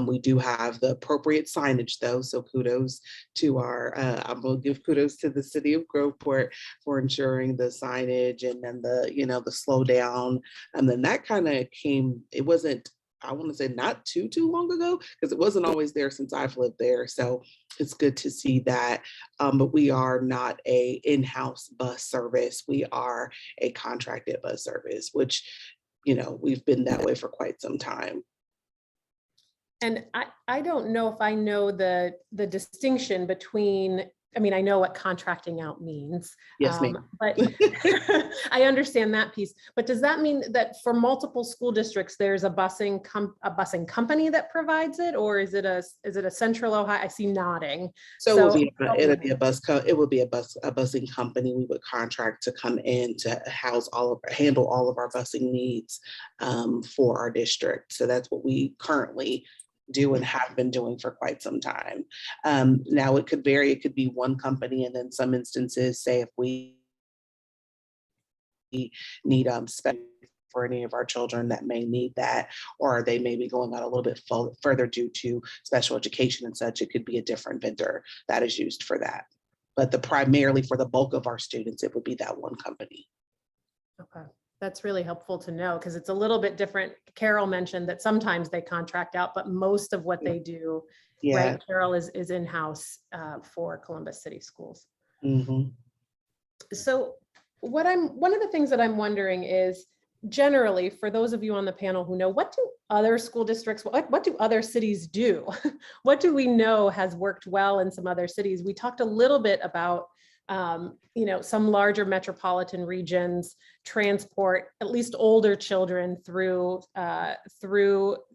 We do have the appropriate signage though, so kudos to I'm gonna give kudos to the city of Groveport for ensuring the signage and then the slow down. And then that kind of came, it wasn't, I want to say not too long ago, because it wasn't always there since I've lived there. So it's good to see that. But we are not a in-house bus service. We are a contracted bus service, which, we've been that way for quite some time. And I don't know if I know the distinction between, I mean, I know what contracting out means. Yes, ma'am. But I understand that piece. But does that mean that for multiple school districts, there's a busing company that provides it, or is it a Central Ohio? I see nodding. So it would be a busing company. We would contract to come in to handle all of our busing needs for our district. So that's what we currently do and have been doing for quite some time. Now it could vary. It could be one company, and then some instances, say if we need space for any of our children that may need that, or they may be going out a little bit further due to special education and such, it could be a different vendor that is used for that. But primarily for the bulk of our students, it would be that one company. Okay. That's really helpful to know, because it's a little bit different. Carol mentioned that sometimes they contract out, but most of what they do, right, Carol, is in-house for Columbus City Schools. Mm-hmm. So one of the things that I'm wondering is, generally, for those of you on the panel who know, what do other school districts, what do other cities do? What do we know has worked well in some other cities? We talked a little bit about some larger metropolitan regions transport at least older children through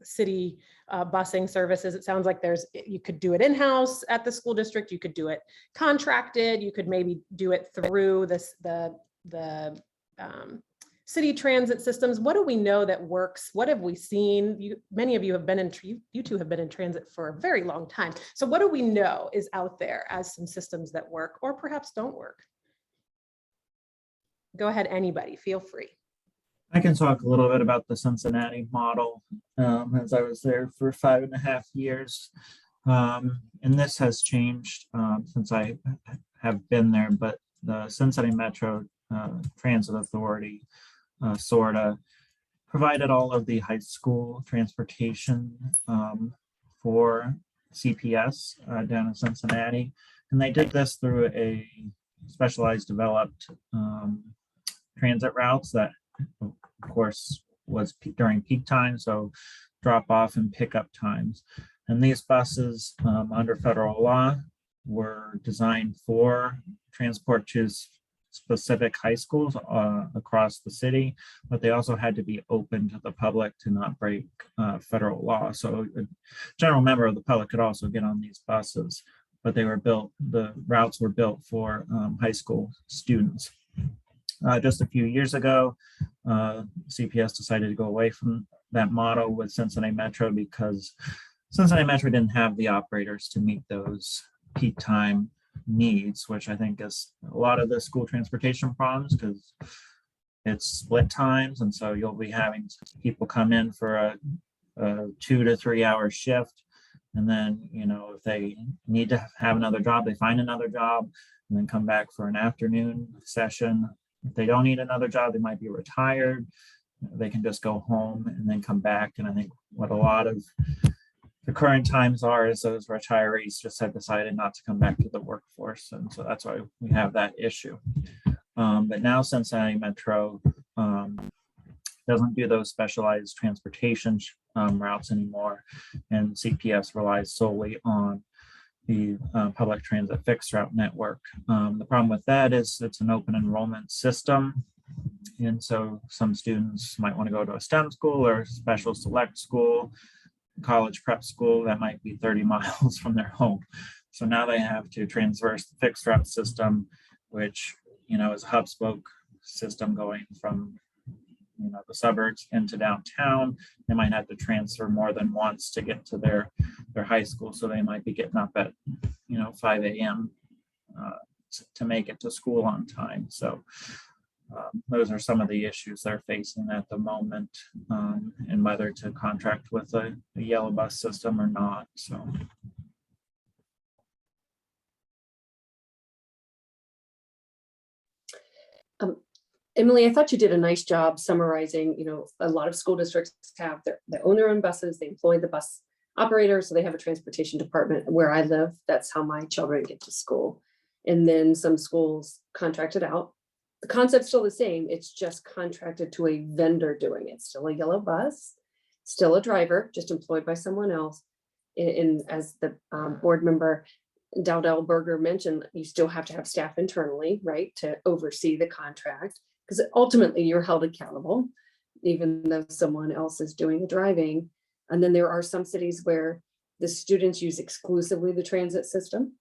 city busing services. It sounds like you could do it in-house at the school district, you could do it contracted, you could maybe do it through the city transit systems. What do we know that works? What have we seen? Many of you have been you two have been in transit for a very long time. So what do we know is out there as some systems that work or perhaps don't work? Go ahead, anybody, feel free. I can talk a little bit about the Cincinnati model, as I was there for 5.5 years. And this has changed since I have been there, but the Cincinnati Metro Transit Authority SORTA provided all of the high school transportation for CPS down in Cincinnati. And they did this through a specialized developed transit routes that, of course, was during peak time, so drop off and pickup times. And these buses under federal law were designed for transport to specific high schools across the city, but they also had to be open to the public to not break federal law. So a general member of the public could also get on these buses, but the routes were built for high school students. Just a few years ago, CPS decided to go away from that model with Cincinnati Metro because Cincinnati Metro didn't have the operators to meet those peak time needs, which I think is a lot of the school transportation problems, because it's split times, and so you'll be having people come in for a 2 to 3 hour shift, and then if they need to have another job, they find another job and then come back for an afternoon session. If they don't need another job, they might be retired, they can just go home and then come back. And I think what a lot of the current times are is those retirees just have decided not to come back to the workforce, and so that's why we have that issue. But now Cincinnati Metro doesn't do those specialized transportation routes anymore, and CPS relies solely on the public transit fixed route network. The problem with that is it's an open enrollment system, and so some students might want to go to a STEM school or a special select school, college prep school that might be 30 miles from their home. So now they have to transverse the fixed route system, which is a hub spoke system going from the suburbs into downtown. They might have to transfer more than once to get to their high school. So they might be getting up at, 5 a.m. To make it to school on time. So those are some of the issues they're facing at the moment, and whether to contract with a yellow bus system or not. So. Emily, I thought you did a nice job summarizing, a lot of school districts they own their own buses, they employ the bus operator, so they have a transportation department. Where I live, that's how my children get to school. And then some schools contract it out. The concept's still the same, it's just contracted to a vendor doing it. Still a yellow bus, still a driver, just employed by someone else. And as the board member Dowdell Berger mentioned, you still have to have staff internally, right, to oversee the contract, because ultimately you're held accountable, even though someone else is doing the driving. And then there are some cities where the students use exclusively the transit system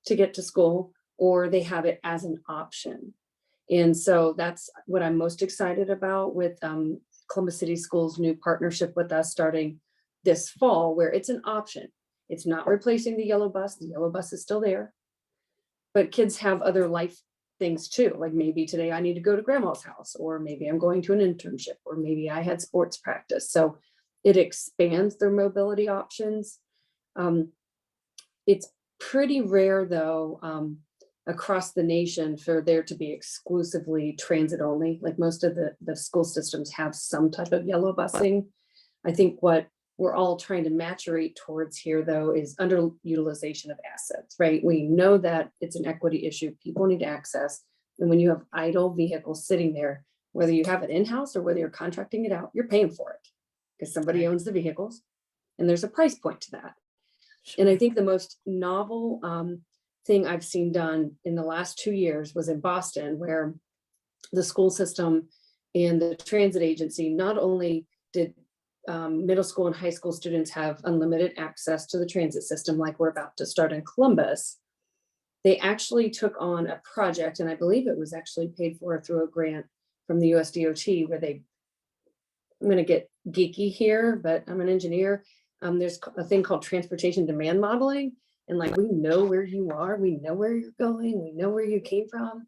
to get to school, or they have it as an option. And so that's what I'm most excited about with Columbus City Schools' new partnership with us starting this fall, where it's an option. It's not replacing the yellow bus. The yellow bus is still there, but kids have other life things too. Like maybe today I need to go to grandma's house, or maybe I'm going to an internship, or maybe I had sports practice. So it expands their mobility options. It's pretty rare though, across the nation for there to be exclusively transit only. Like most of the school systems have some type of yellow busing. I think what we're all trying to maturate towards here though is underutilization of assets, right? We know that it's an equity issue. People need access. And when you have idle vehicles sitting there, whether you have it in-house or whether you're contracting it out, you're paying for it because somebody owns the vehicles and there's a price point to that. And I think the most novel thing I've seen done in the last 2 years was in Boston, where the school system and the transit agency not only did middle school and high school students have unlimited access to the transit system like we're about to start in Columbus, they actually took on a project, and I believe it was actually paid for through a grant from the USDOT, where I'm going to get geeky here, but I'm an engineer. There's a thing called transportation demand modeling. And like, we know where you are, we know where you're going, we know where you came from.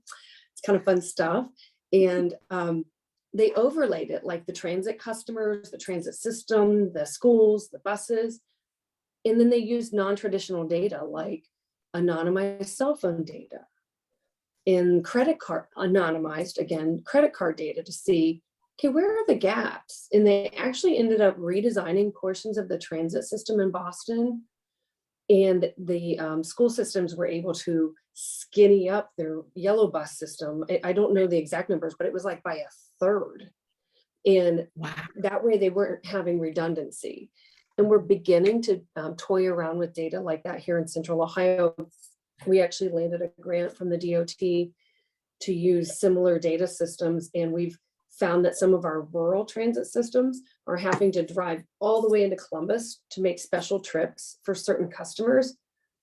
It's kind of fun stuff. And they overlaid it, like the transit customers, the transit system, the schools, the buses. And then they used non-traditional data like anonymized cell phone data and credit card, anonymized, again, credit card data to see, okay, where are the gaps? And they actually ended up redesigning portions of the transit system in Boston. And the school systems were able to skinny up their yellow bus system. I don't know the exact numbers, but it was like by a third. And Wow. that way they weren't having redundancy. And we're beginning to toy around with data like that here in Central Ohio. We actually landed a grant from the DOT to use similar data systems. And we've found that some of our rural transit systems are having to drive all the way into Columbus to make special trips for certain customers.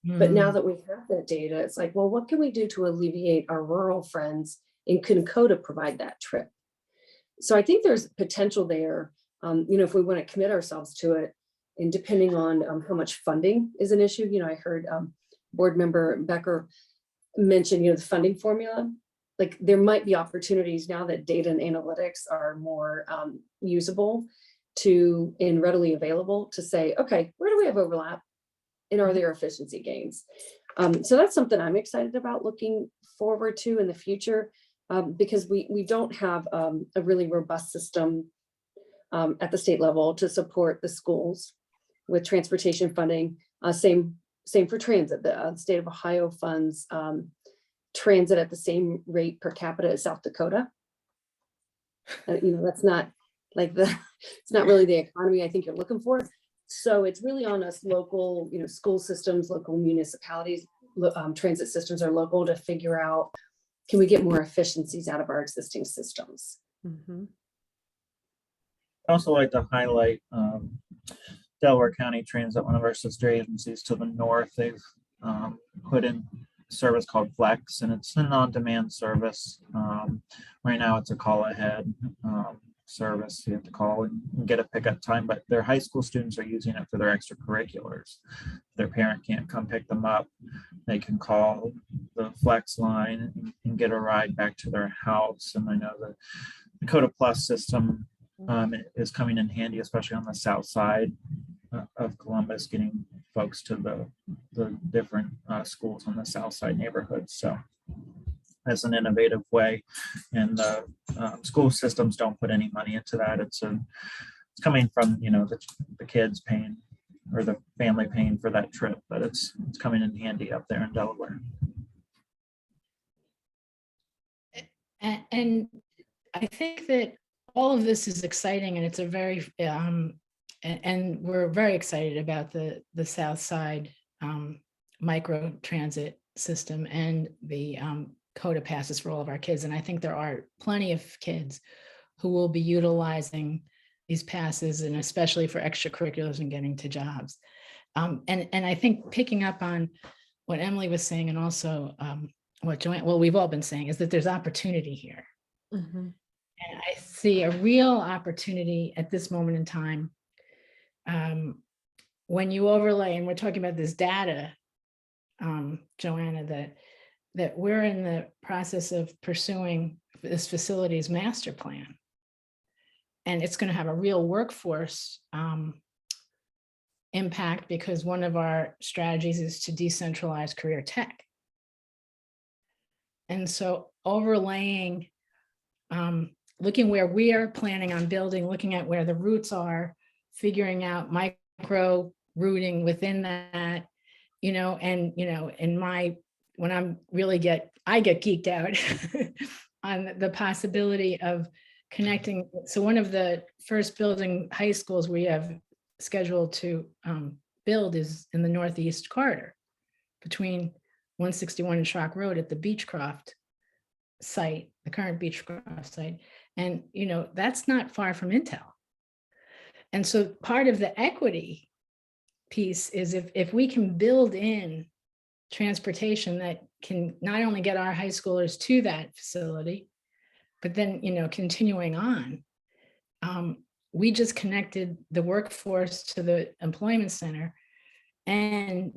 But now that we have that data, it's like, well, what can we do to alleviate our rural friends, and can CODA provide that trip? So I think there's potential there, if we want to commit ourselves to it, and depending on how much funding is an issue. I heard board member Becker mention, the funding formula. Like there might be opportunities now that data and analytics are more usable and readily available to say, okay, where do we have overlap and are there efficiency gains? So that's something I'm excited about looking forward to in the future, because we don't have a really robust system at the state level to support the schools with transportation funding. Same for transit. The state of Ohio funds transit at the same rate per capita as South Dakota. That's not like it's not really the economy I think you're looking for. So it's really on us local, school systems, local municipalities, transit systems are local to figure out, can we get more efficiencies out of our existing systems? Mm-hmm. I'd also like to highlight Delaware County Transit, one of our sister agencies to the north. They've put in service called Flex, and it's a on-demand service. Right now it's a call ahead. service. You have to call and get a pickup time, but their high school students are using it for their extracurriculars. Their parent can't come pick them up. They can call the flex line and get a ride back to their house. And I know the Coda Plus system is coming in handy, especially on the south side of Columbus, getting folks to the different schools on the south side neighborhoods. So that's an innovative way, and the school systems don't put any money into that. It's coming from the kids paying, or the family paying for that trip, but it's coming in handy up there in Delaware. And I think that all of this is exciting, and it's a very and we're very excited about the South Side micro transit system and the Coda passes for all of our kids. And I think there are plenty of kids who will be utilizing these passes, and especially for extracurriculars and getting to jobs. And I think picking up on what Emily was saying, and also what Joanne, well, we've all been saying, is that there's opportunity here. Mm-hmm. And I see a real opportunity at this moment in time. When you overlay, and we're talking about this data, Joanna, that we're in the process of pursuing this facility's master plan. And it's going to have a real workforce impact, because one of our strategies is to decentralize career tech. And so overlaying, looking where we are planning on building, looking at where the routes are, figuring out micro routing within that, when I get geeked out on the possibility of connecting. So one of the first building high schools we have scheduled to build is in the Northeast corridor between 161 and Schrock Road at the Beechcroft site, the current Beechcroft site. And, that's not far from Intel. And so part of the equity piece is if we can build in transportation that can not only get our high schoolers to that facility, but then, continuing on, we just connected the workforce to the employment center, and,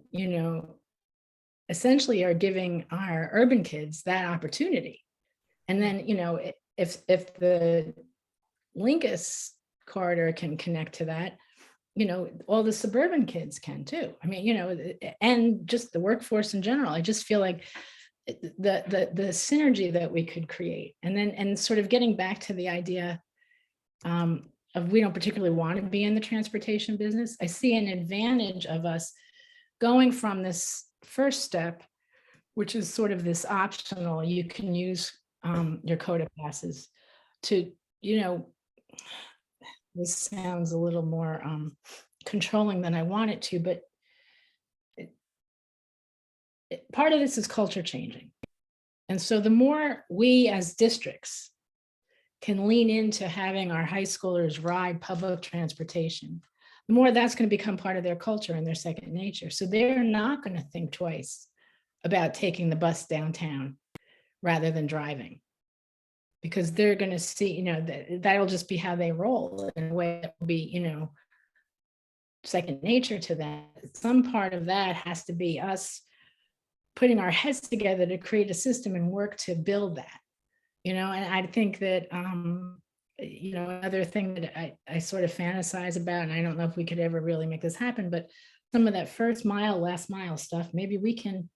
essentially are giving our urban kids that opportunity. And then, if the Linkus corridor can connect to that, all the suburban kids can too. I mean, and just the workforce in general. I just feel like the synergy that we could create, and sort of getting back to the idea of we don't particularly want to be in the transportation business. I see an advantage of us going from this first step, which is sort of this optional, you can use your Coda passes, to, this sounds a little more controlling than I want it to, but part of this is culture changing. And so the more we as districts can lean into having our high schoolers ride public transportation, the more that's going to become part of their culture and their second nature. So they're not going to think twice about taking the bus downtown rather than driving, because they're going to see, that'll just be how they roll in a way that will be, second nature to them. Some part of that has to be us putting our heads together to create a system and work to build that, and I think that, another thing that I sort of fantasize about, and I don't know if we could ever really make this happen, but some of that first mile, last mile stuff, maybe we can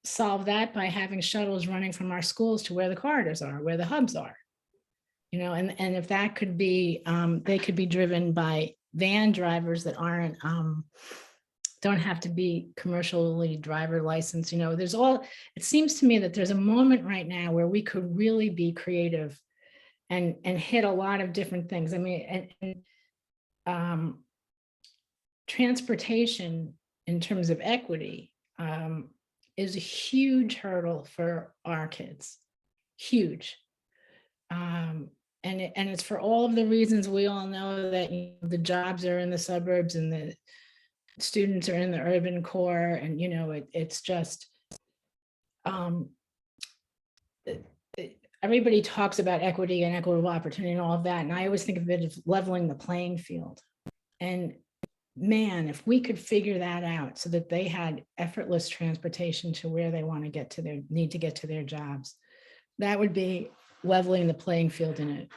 solve that by having shuttles running from our schools to where the corridors are, where the hubs are, and if that could be, they could be driven by van drivers that aren't, don't have to be commercially driver licensed. It seems to me that there's a moment right now where we could really be creative and hit a lot of different things. I mean, and transportation in terms of equity is a huge hurdle for our kids, huge. And it's for all of the reasons we all know, that the jobs are in the suburbs and the students are in the urban core, and it's just everybody talks about equity and equitable opportunity and all of that. And I always think of it as leveling the playing field. And man, if we could figure that out so that they had effortless transportation to where they want to get to their need to get to their jobs, that would be leveling the playing field in a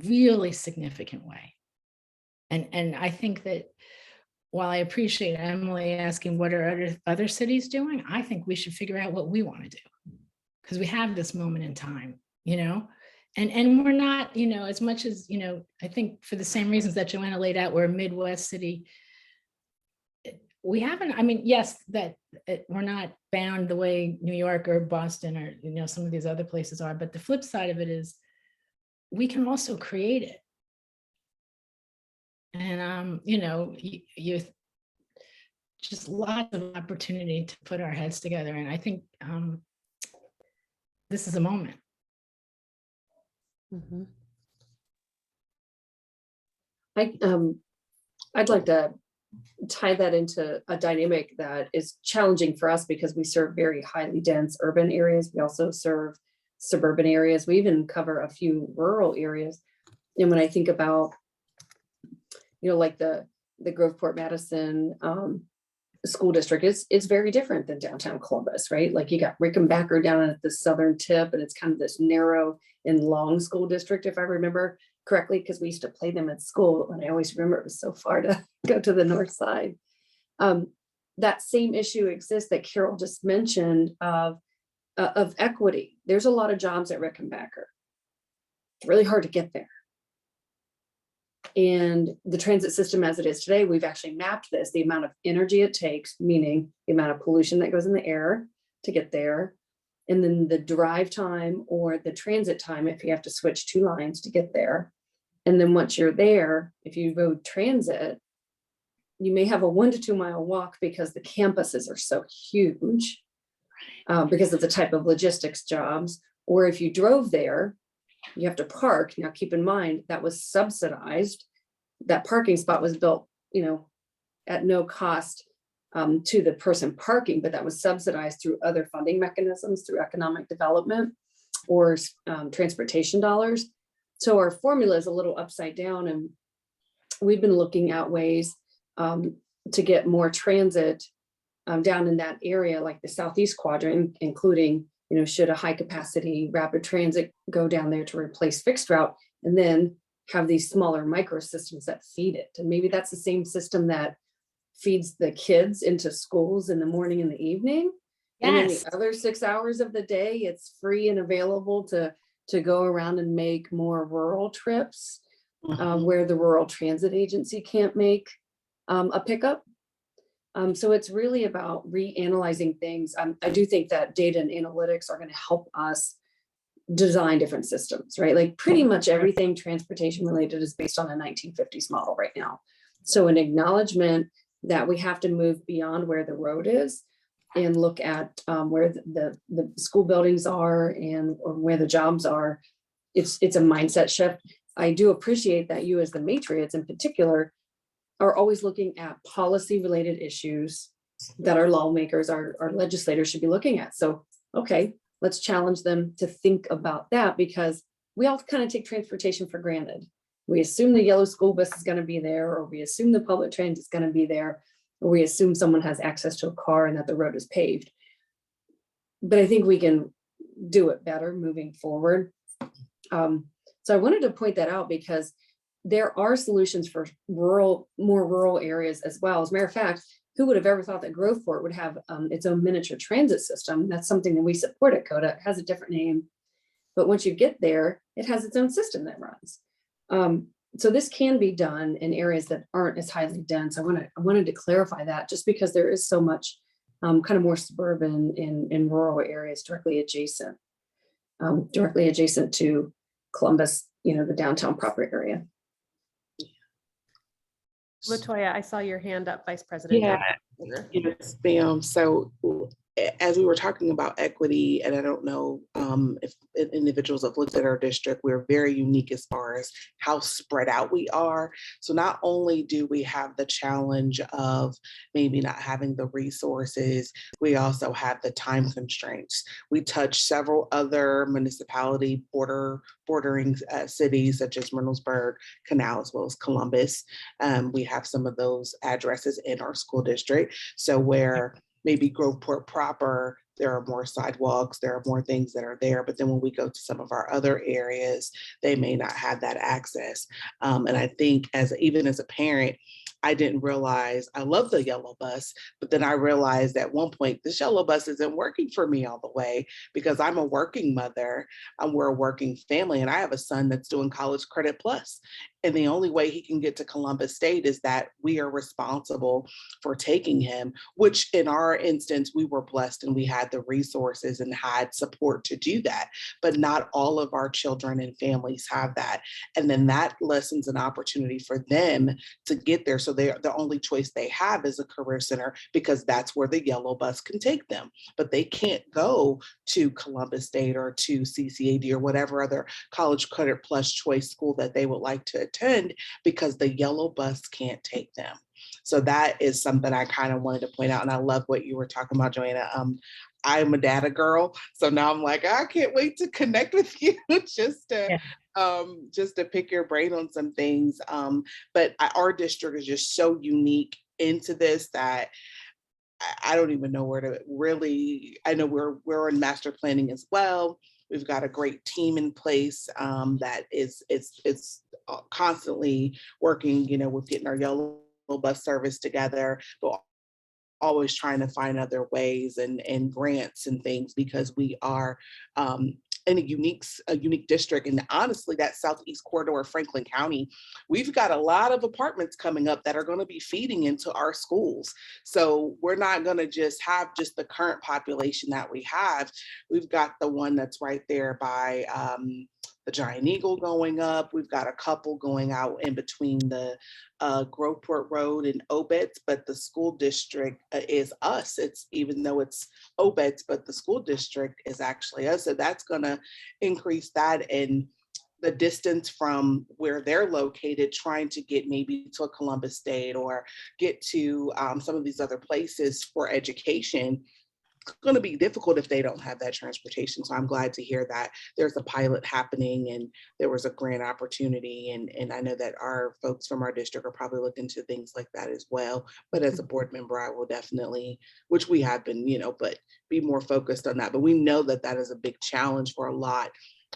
really significant way. And I think that while I appreciate Emily asking what are other cities doing, I think we should figure out what we want to do, because we have this moment in time, you know, and we're not, you know, as much as, you know, I think for the same reasons that Joanna laid out, we're a Midwest city. We haven't, I mean, yes, that we're not bound the way New York or Boston or, you know, some of these other places are, but the flip side of it is we can also create it. And, you know, you just lots of opportunity to put our heads together. And I think this is a moment. Mhm. I'd like to tie that into a dynamic that is challenging for us because we serve very highly dense urban areas. We also serve suburban areas. We even cover a few rural areas. And when I think about, you know, like the Groveport Madison school district is very different than downtown Columbus, right? Like you got Rickenbacker down at the southern tip, and it's kind of this narrow and long school district, if I remember correctly, because we used to play them at school, and I always remember it was so far to go to the north side. That same issue exists that Carol just mentioned of equity. There's a lot of jobs at Rickenbacker. It's really hard to get there. And the transit system as it is today, we've actually mapped this, the amount of energy it takes, meaning the amount of pollution that goes in the air to get there, and then the drive time or the transit time if you have to switch two lines to get there. And then once you're there, if you rode transit, you may have a 1 to 2 mile walk because the campuses are so huge because of the type of logistics jobs. Or if you drove there, you have to park. Now, keep in mind that was subsidized. That parking spot was built, you know, at no cost to the person parking, but that was subsidized through other funding mechanisms, through economic development or transportation dollars. So our formula is a little upside down, and we've been looking at ways to get more transit down in that area, like the southeast quadrant, including, you know, should a high capacity rapid transit go down there to replace fixed route, and then have these smaller microsystems that feed it. And maybe that's the same system that feeds the kids into schools in the morning and the evening. And then Yes. the other 6 hours of the day, it's free and available to go around and make more rural trips where the rural transit agency can't make a pickup. So it's really about reanalyzing things. I do think that data and analytics are going to help us design different systems, right? Like pretty much everything transportation related is based on a 1950s model right now. So an acknowledgement that we have to move beyond where the road is and look at where the school buildings are and or where the jobs are. It's a mindset shift. I do appreciate that you as the Matriots in particular are always looking at policy related issues that our lawmakers, our legislators should be looking at. So, okay, let's challenge them to think about that, because we all kind of take transportation for granted. We assume the yellow school bus is going to be there, or we assume the public transit is going to be there, or we assume someone has access to a car and that the road is paved. But I think we can do it better moving forward. So I wanted to point that out because there are solutions for more rural areas as well. As a matter of fact, who would have ever thought that Groveport would have its own miniature transit system? That's something that we support at CODA. It has a different name, but once you get there, it has its own system that runs. So this can be done in areas that aren't as highly dense. I wanted to clarify that, just because there is so much kind of more suburban in rural areas directly adjacent to Columbus, you know, the downtown proper area. Latoya, I saw your hand up, Vice President. Yeah, yes, ma'am. So as we were talking about equity, and I don't know if individuals have looked at our district, we're very unique as far as how spread out we are. So not only do we have the challenge of maybe not having the resources, we also have the time constraints. We touch several other municipality bordering cities such as Reynoldsburg, Canal, as well as Columbus. We have some of those addresses in our school district. So where maybe Groveport proper, there are more sidewalks, there are more things that are there. But then when we go to some of our other areas, they may not have that access. And I think even as a parent, I didn't realize I love the yellow bus, but then I realized at one point, this yellow bus isn't working for me all the way because I'm a working mother. We're a working family, and I have a son that's doing college credit plus. And the only way he can get to Columbus State is that we are responsible for taking him, which in our instance, we were blessed and we had the resources and had support to do that. But not all of our children and families have that. And then that lessens an opportunity for them to get there. So the only choice they have is a career center because that's where the yellow bus can take them. But they can't go to Columbus State or to CCAD or whatever other college credit plus choice school that they would like to attend because the yellow bus can't take them. So that is something I kind of wanted to point out. And I love what you were talking about, Joanna. I'm a data girl. So now I'm like, I can't wait to connect with you just to pick your brain on some things. But our district is just so unique into this that I don't even know where to really, I know we're in master planning as well. We've got a great team in place that is constantly working, with getting our yellow bus service together, but always trying to find other ways and grants and things because we are in a unique district. And honestly, that southeast corridor of Franklin County, we've got a lot of apartments coming up that are going to be feeding into our schools. So we're not going to just have just the current population that we have. We've got the one that's right there by the Giant Eagle going up. We've got a couple going out in between the Groveport Road and Obetz, but the school district is us. It's even though it's Obetz, but the school district is actually us. So that's going to increase that and the distance from where they're located, trying to get maybe to a Columbus State or get to some of these other places for education. It's going to be difficult if they don't have that transportation. So I'm glad to hear that there's a pilot happening and there was a grant opportunity. And I know that our folks from our district are probably looking to things like that as well. But as a board member, I will definitely, which we have been, but be more focused on that. But we know that that is a big challenge for a lot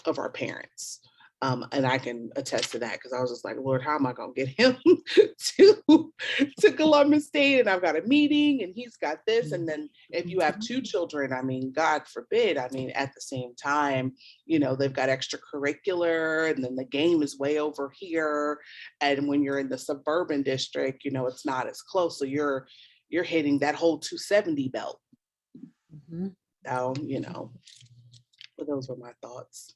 of our parents. And I can attest to that because I was just like, Lord, how am I going to get him to Columbus State? And I've got a meeting and he's got this. And then if you have two children, I mean, God forbid, at the same time, they've got extracurricular and then the game is way over here. And when you're in the suburban district, it's not as close. So you're hitting that whole 270 belt. Mm-hmm. So, but those were my thoughts.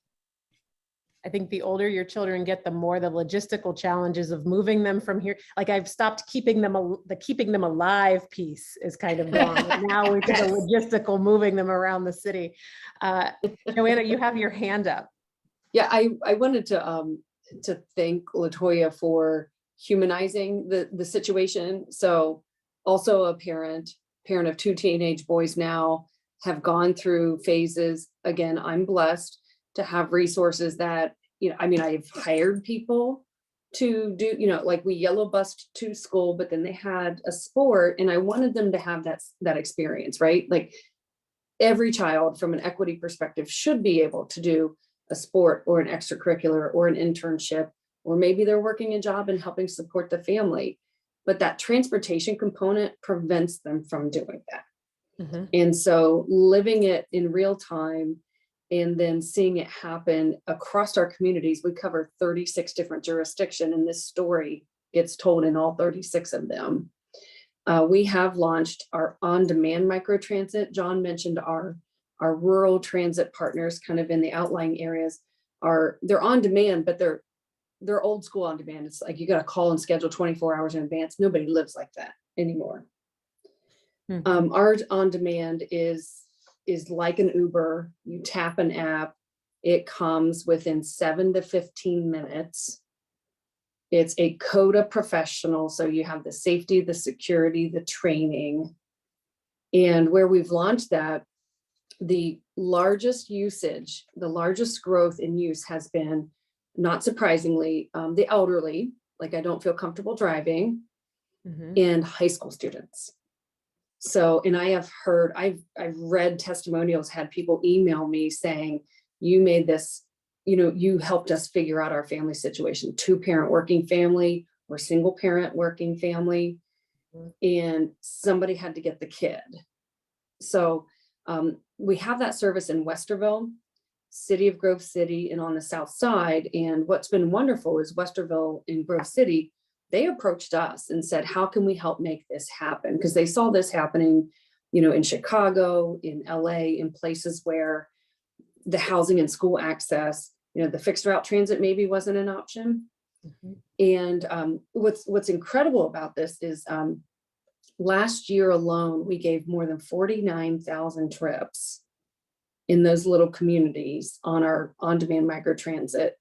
I think the older your children get, the more the logistical challenges of moving them from here. Like I've stopped keeping them alive piece is kind of gone. And now we're to the logistical moving them around the city. Joanna, you have your hand up. Yeah, I wanted to thank LaToya for humanizing the situation. So also a parent of two teenage boys now, have gone through phases. Again, I'm blessed to have resources that, I've hired people to do, like we yellow bused to school, but then they had a sport and I wanted them to have that experience, right? Like every child from an equity perspective should be able to do a sport or an extracurricular or an internship, or maybe they're working a job and helping support the family. But that transportation component prevents them from doing that. Mm-hmm. And so living it in real time and then seeing it happen across our communities, we cover 36 different jurisdictions, and this story gets told in all 36 of them. We have launched our on-demand microtransit. John mentioned our rural transit partners kind of in the outlying areas. They're on demand, but they're old school on demand. It's like you got to call and schedule 24 hours in advance. Nobody lives like that anymore. Mm-hmm. Our on demand is is like an Uber. You tap an app, it comes within 7 to 15 minutes. It's a CODA professional, so you have the safety, the security, the training. And where we've launched that, the largest usage, the largest growth in use has been, not surprisingly, the elderly, like I don't feel comfortable driving, and high school students. So, and I have heard, I've read testimonials, had people email me saying, you made this, you know, you helped us figure out our family situation, 2-parent working family or single parent working family, and somebody had to get the kid. So we have that service in Westerville, City of Grove City, and on the south side. And what's been wonderful is Westerville and Grove City, they approached us and said, how can we help make this happen? Because they saw this happening, you know, in Chicago, in LA, in places where the housing and school access, you know, the fixed route transit maybe wasn't an option. And what's incredible about this is last year alone, we gave more than 49,000 trips in those little communities on our on-demand microtransit.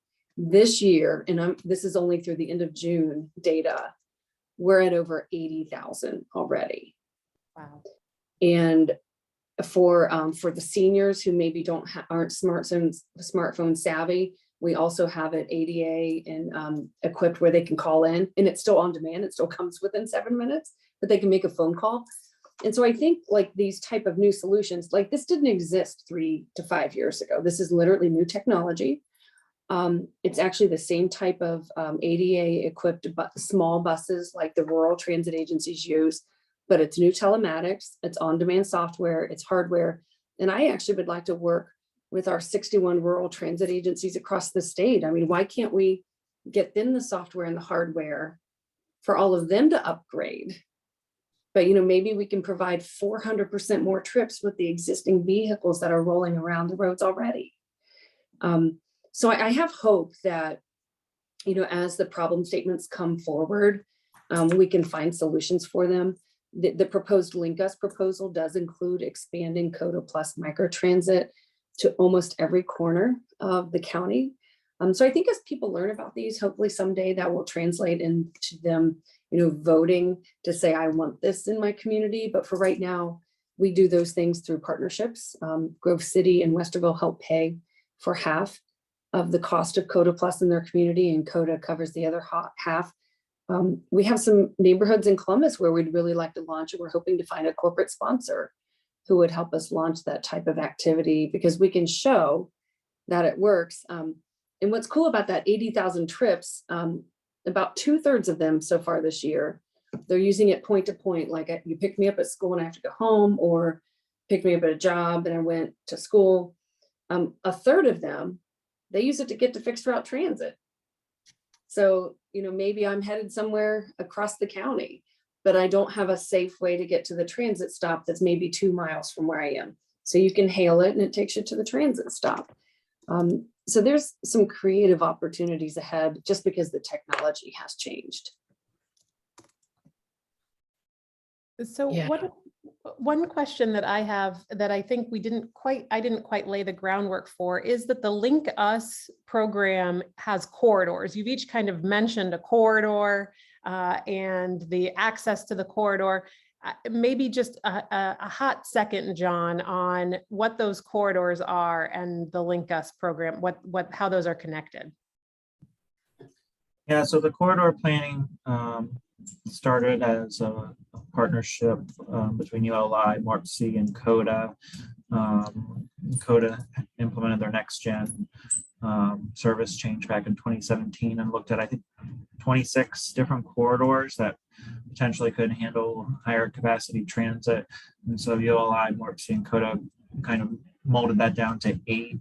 This year, and this is only through the end of June data, we're at over 80,000 already. Wow. And for the seniors who maybe aren't smartphone savvy, we also have it ADA and equipped where they can call in, and it's still on demand. It still comes within 7 minutes, but they can make a phone call. And so I think like these type of new solutions, like this didn't exist 3 to 5 years ago. This is literally new technology. It's actually the same type of ADA equipped small buses like the rural transit agencies use, but it's new telematics, it's on-demand software, it's hardware. And I actually would like to work with our 61 rural transit agencies across the state. I mean, why can't we get them the software and the hardware for all of them to upgrade? But, you know, maybe we can provide 400% more trips with the existing vehicles that are rolling around the roads already. So I have hope that, you know, as the problem statements come forward, we can find solutions for them. The proposed Link Us proposal does include expanding CODA Plus microtransit to almost every corner of the county. So I think as people learn about these, hopefully someday that will translate into them, you know, voting to say, I want this in my community. But for right now, we do those things through partnerships. Grove City and Westerville help pay for half of the cost of CODA Plus in their community, and CODA covers the other half. We have some neighborhoods in Columbus where we'd really like to launch, and we're hoping to find a corporate sponsor who would help us launch that type of activity, because we can show that it works. And what's cool about that 80,000 trips, about 2/3 of them so far this year, they're using it point to point, like you picked me up at school and I have to go home, or picked me up at a job and I went to school. 1/3 of them, they use it to get to fixed route transit. So, you know, maybe I'm headed somewhere across the county, but I don't have a safe way to get to the transit stop that's maybe 2 miles from where I am. So you can hail it and it takes you to the transit stop. So there's some creative opportunities ahead just because the technology has changed. So Yeah. one question that I have that I think I didn't quite lay the groundwork for is that the Link Us program has corridors. You've each kind of mentioned a corridor and the access to the corridor. Maybe just a hot second, John, on what those corridors are and the Link Us program, how those are connected. Yeah, so the corridor planning started as a partnership between ULI, MARC-C, and CODA. CODA implemented their next gen service change back in 2017 and looked at, I think, 26 different corridors that potentially could handle higher capacity transit. And so ULI, MARC-C, and CODA kind of molded that down to 8.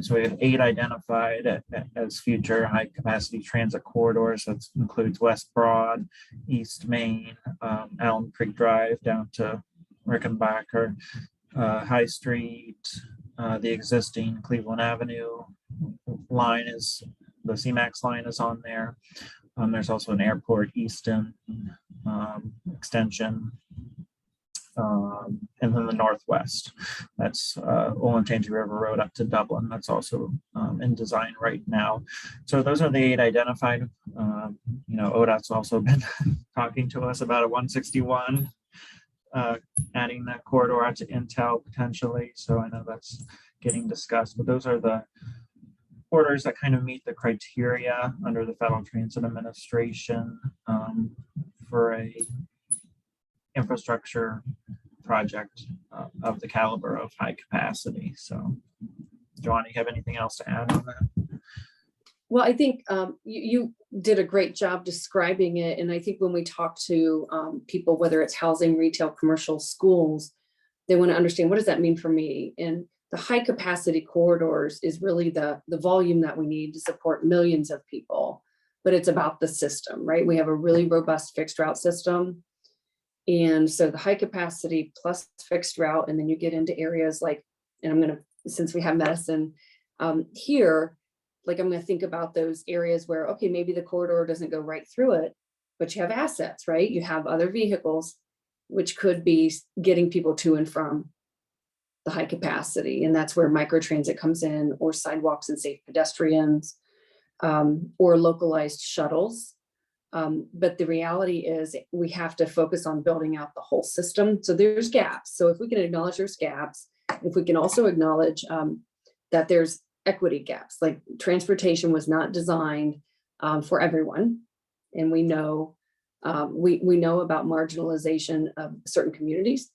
So we have 8 identified as future high capacity transit corridors. That includes West Broad, East Main, Allen Creek Drive down to Rickenbacker, High Street, the existing Cleveland Avenue line is, the CMAX line is on there. There's also an Airport Easton extension. And then the northwest, that's Olentangy River Road up to Dublin. That's also in design right now. So those are the 8 identified. ODOT's also been talking to us about a 161, adding that corridor to Intel potentially. So I know that's getting discussed, but those are the corridors that kind of meet the criteria under the Federal Transit Administration for a infrastructure project of the caliber of high capacity. So, Joanna, you have anything else to add on that? Well, I think you did a great job describing it. And I think when we talk to people, whether it's housing, retail, commercial, schools, they want to understand, what does that mean for me? And the high capacity corridors is really the volume that we need to support millions of people, but it's about the system, right? We have a really robust fixed route system. And so the high capacity plus fixed route, and then you get into areas like, and I'm going to, since we have medicine here, like I'm going to think about those areas where, okay, maybe the corridor doesn't go right through it, but you have assets, right? You have other vehicles, which could be getting people to and from the high capacity. And that's where microtransit comes in, or sidewalks and safe pedestrians, or localized shuttles. But the reality is we have to focus on building out the whole system. So there's gaps. So if we can acknowledge there's gaps, if we can also acknowledge that there's equity gaps, like transportation was not designed for everyone. And we know we know about marginalization of certain communities.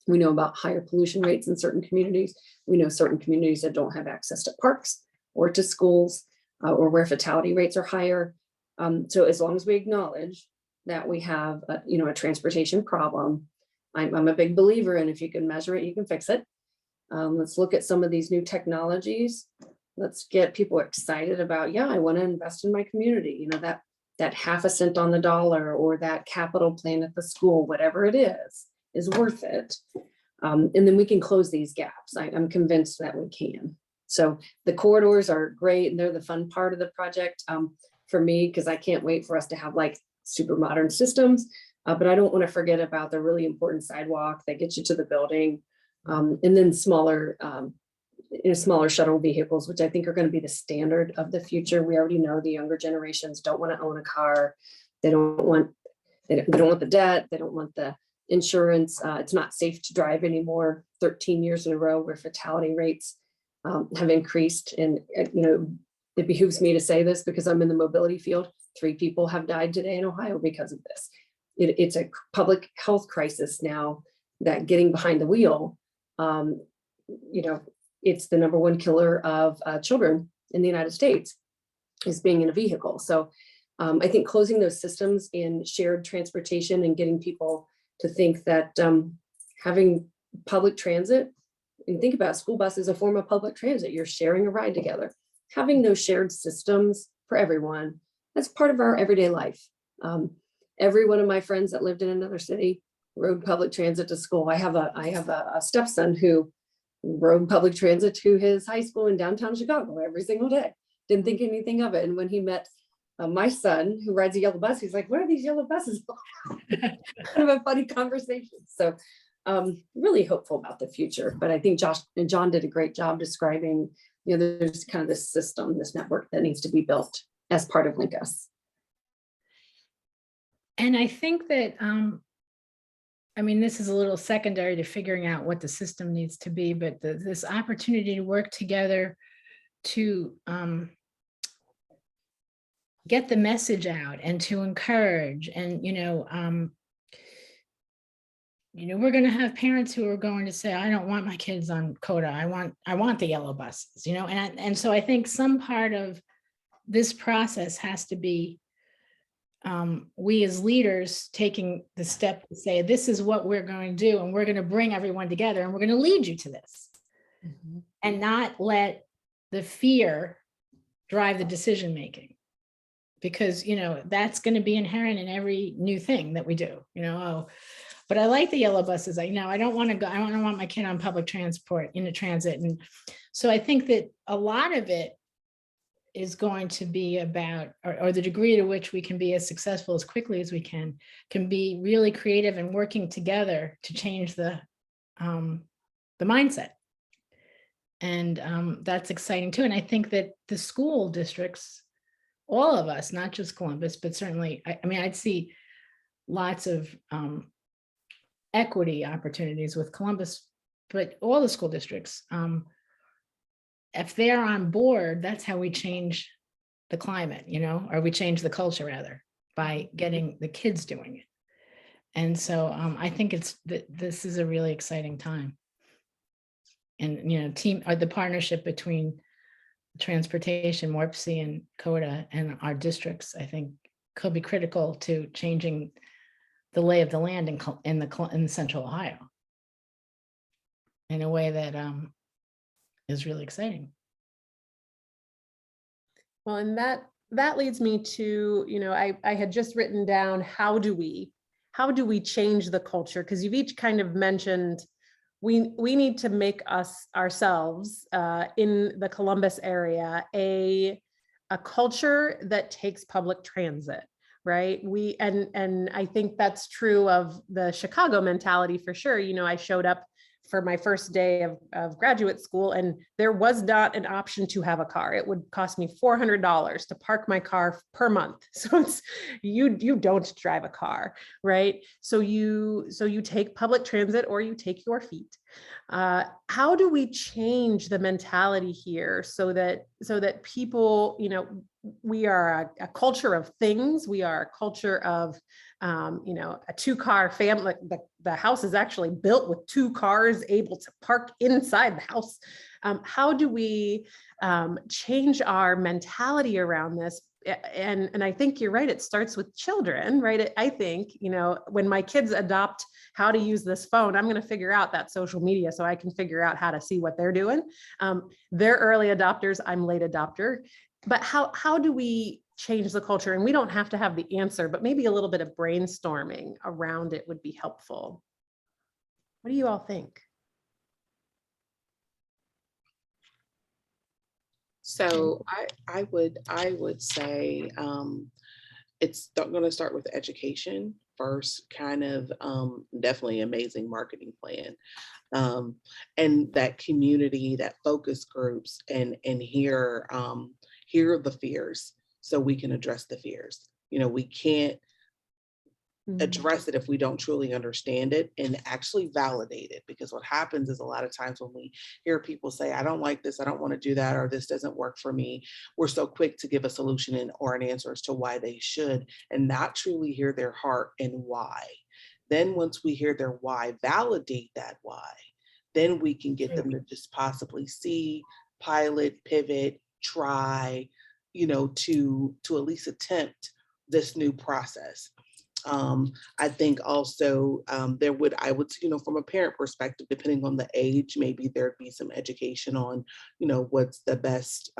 We know about higher pollution rates in certain communities. We know certain communities that don't have access to parks or to schools, or where fatality rates are higher. So as long as we acknowledge that we have a transportation problem, I'm a big believer in, if you can measure it, you can fix it. Let's look at some of these new technologies. Let's get people excited about, yeah, I want to invest in my community. That half a cent on the dollar, or that capital plan at the school, whatever it is worth it. And then we can close these gaps. I'm convinced that we can. So the corridors are great, and they're the fun part of the project for me, because I can't wait for us to have like super modern systems. But I don't want to forget about the really important sidewalk that gets you to the building, and then smaller shuttle vehicles, which I think are going to be the standard of the future. We already know the younger generations don't want to own a car. They don't want the debt. They don't want the insurance. It's not safe to drive anymore. 13 years in a row where fatality rates have increased. And, it behooves me to say this because I'm in the mobility field. 3 people have died today in Ohio because of this. It's a public health crisis now, that getting behind the wheel, it's the #1 killer of children in the United States, is being in a vehicle. So I think closing those systems in shared transportation and getting people to think that having public transit, and think about school bus as a form of public transit, you're sharing a ride together. Having those shared systems for everyone, that's part of our everyday life. Every one of my friends that lived in another city rode public transit to school. I have a stepson who rode public transit to his high school in downtown Chicago every single day. Didn't think anything of it. And when he met my son, who rides a yellow bus, he's like, what are these yellow buses? Kind of a funny conversation. So really hopeful about the future. But I think Josh and John did a great job describing, there's kind of this system, this network that needs to be built as part of LinkUs. And I think that, this is a little secondary to figuring out what the system needs to be, but this opportunity to work together to get the message out and to encourage, and, we're going to have parents who are going to say, I don't want my kids on CODA. I want the yellow buses, and so I think some part of this process has to be we as leaders taking the step to say, this is what we're going to do, and we're going to bring everyone together, and we're going to lead you to this, and not let the fear drive the decision making, because that's going to be inherent in every new thing that we do. But I like the yellow buses. I don't want to go. I don't want my kid on public transport, transit, and so I think that a lot of it is going to be about, or the degree to which we can be as successful as quickly as we can be really creative and working together to change the mindset. And that's exciting too. And I think that the school districts, all of us, not just Columbus, but certainly, I mean, I'd see lots of equity opportunities with Columbus, but all the school districts, if they're on board, that's how we change the climate, or we change the culture rather, by getting the kids doing it. And so I think this is a really exciting time. And, the partnership between transportation, MORPC and CODA and our districts, I think could be critical to changing the lay of the land in Central Ohio in a way that is really exciting. Well, and that leads me to, I had just written down, how do we change the culture? Because you've each kind of mentioned we need to make ourselves in the Columbus area a culture that takes public transit, right? And I think that's true of the Chicago mentality for sure. I showed up for my first day of graduate school, and there was not an option to have a car. It would cost me $400 to park my car per month. So it's you don't drive a car, right? So you take public transit or you take your feet. How do we change the mentality here so that people, we are a culture of things. We are a culture of a two-car family. The house is actually built with two cars able to park inside the house. How do we change our mentality around this? And I think you're right. It starts with children, right? I think, when my kids adopt how to use this phone, I'm going to figure out that social media so I can figure out how to see what they're doing. They're early adopters. I'm late adopter. But how do we change the culture? And we don't have to have the answer, but maybe a little bit of brainstorming around it would be helpful. What do you all think? So I would say it's going to start with education first, kind of definitely amazing marketing plan. And that community, that focus groups, and hear the fears so we can address the fears. We can't address it if we don't truly understand it and actually validate it. Because what happens is a lot of times when we hear people say, I don't like this, I don't want to do that, or this doesn't work for me, we're so quick to give a solution or an answer as to why they should, and not truly hear their heart and why. Then once we hear their why, validate that why, then we can get them to just possibly see, pilot, pivot, try, to at least attempt this new process. I think also I would, from a parent perspective, depending on the age, maybe there'd be some education on, what's the best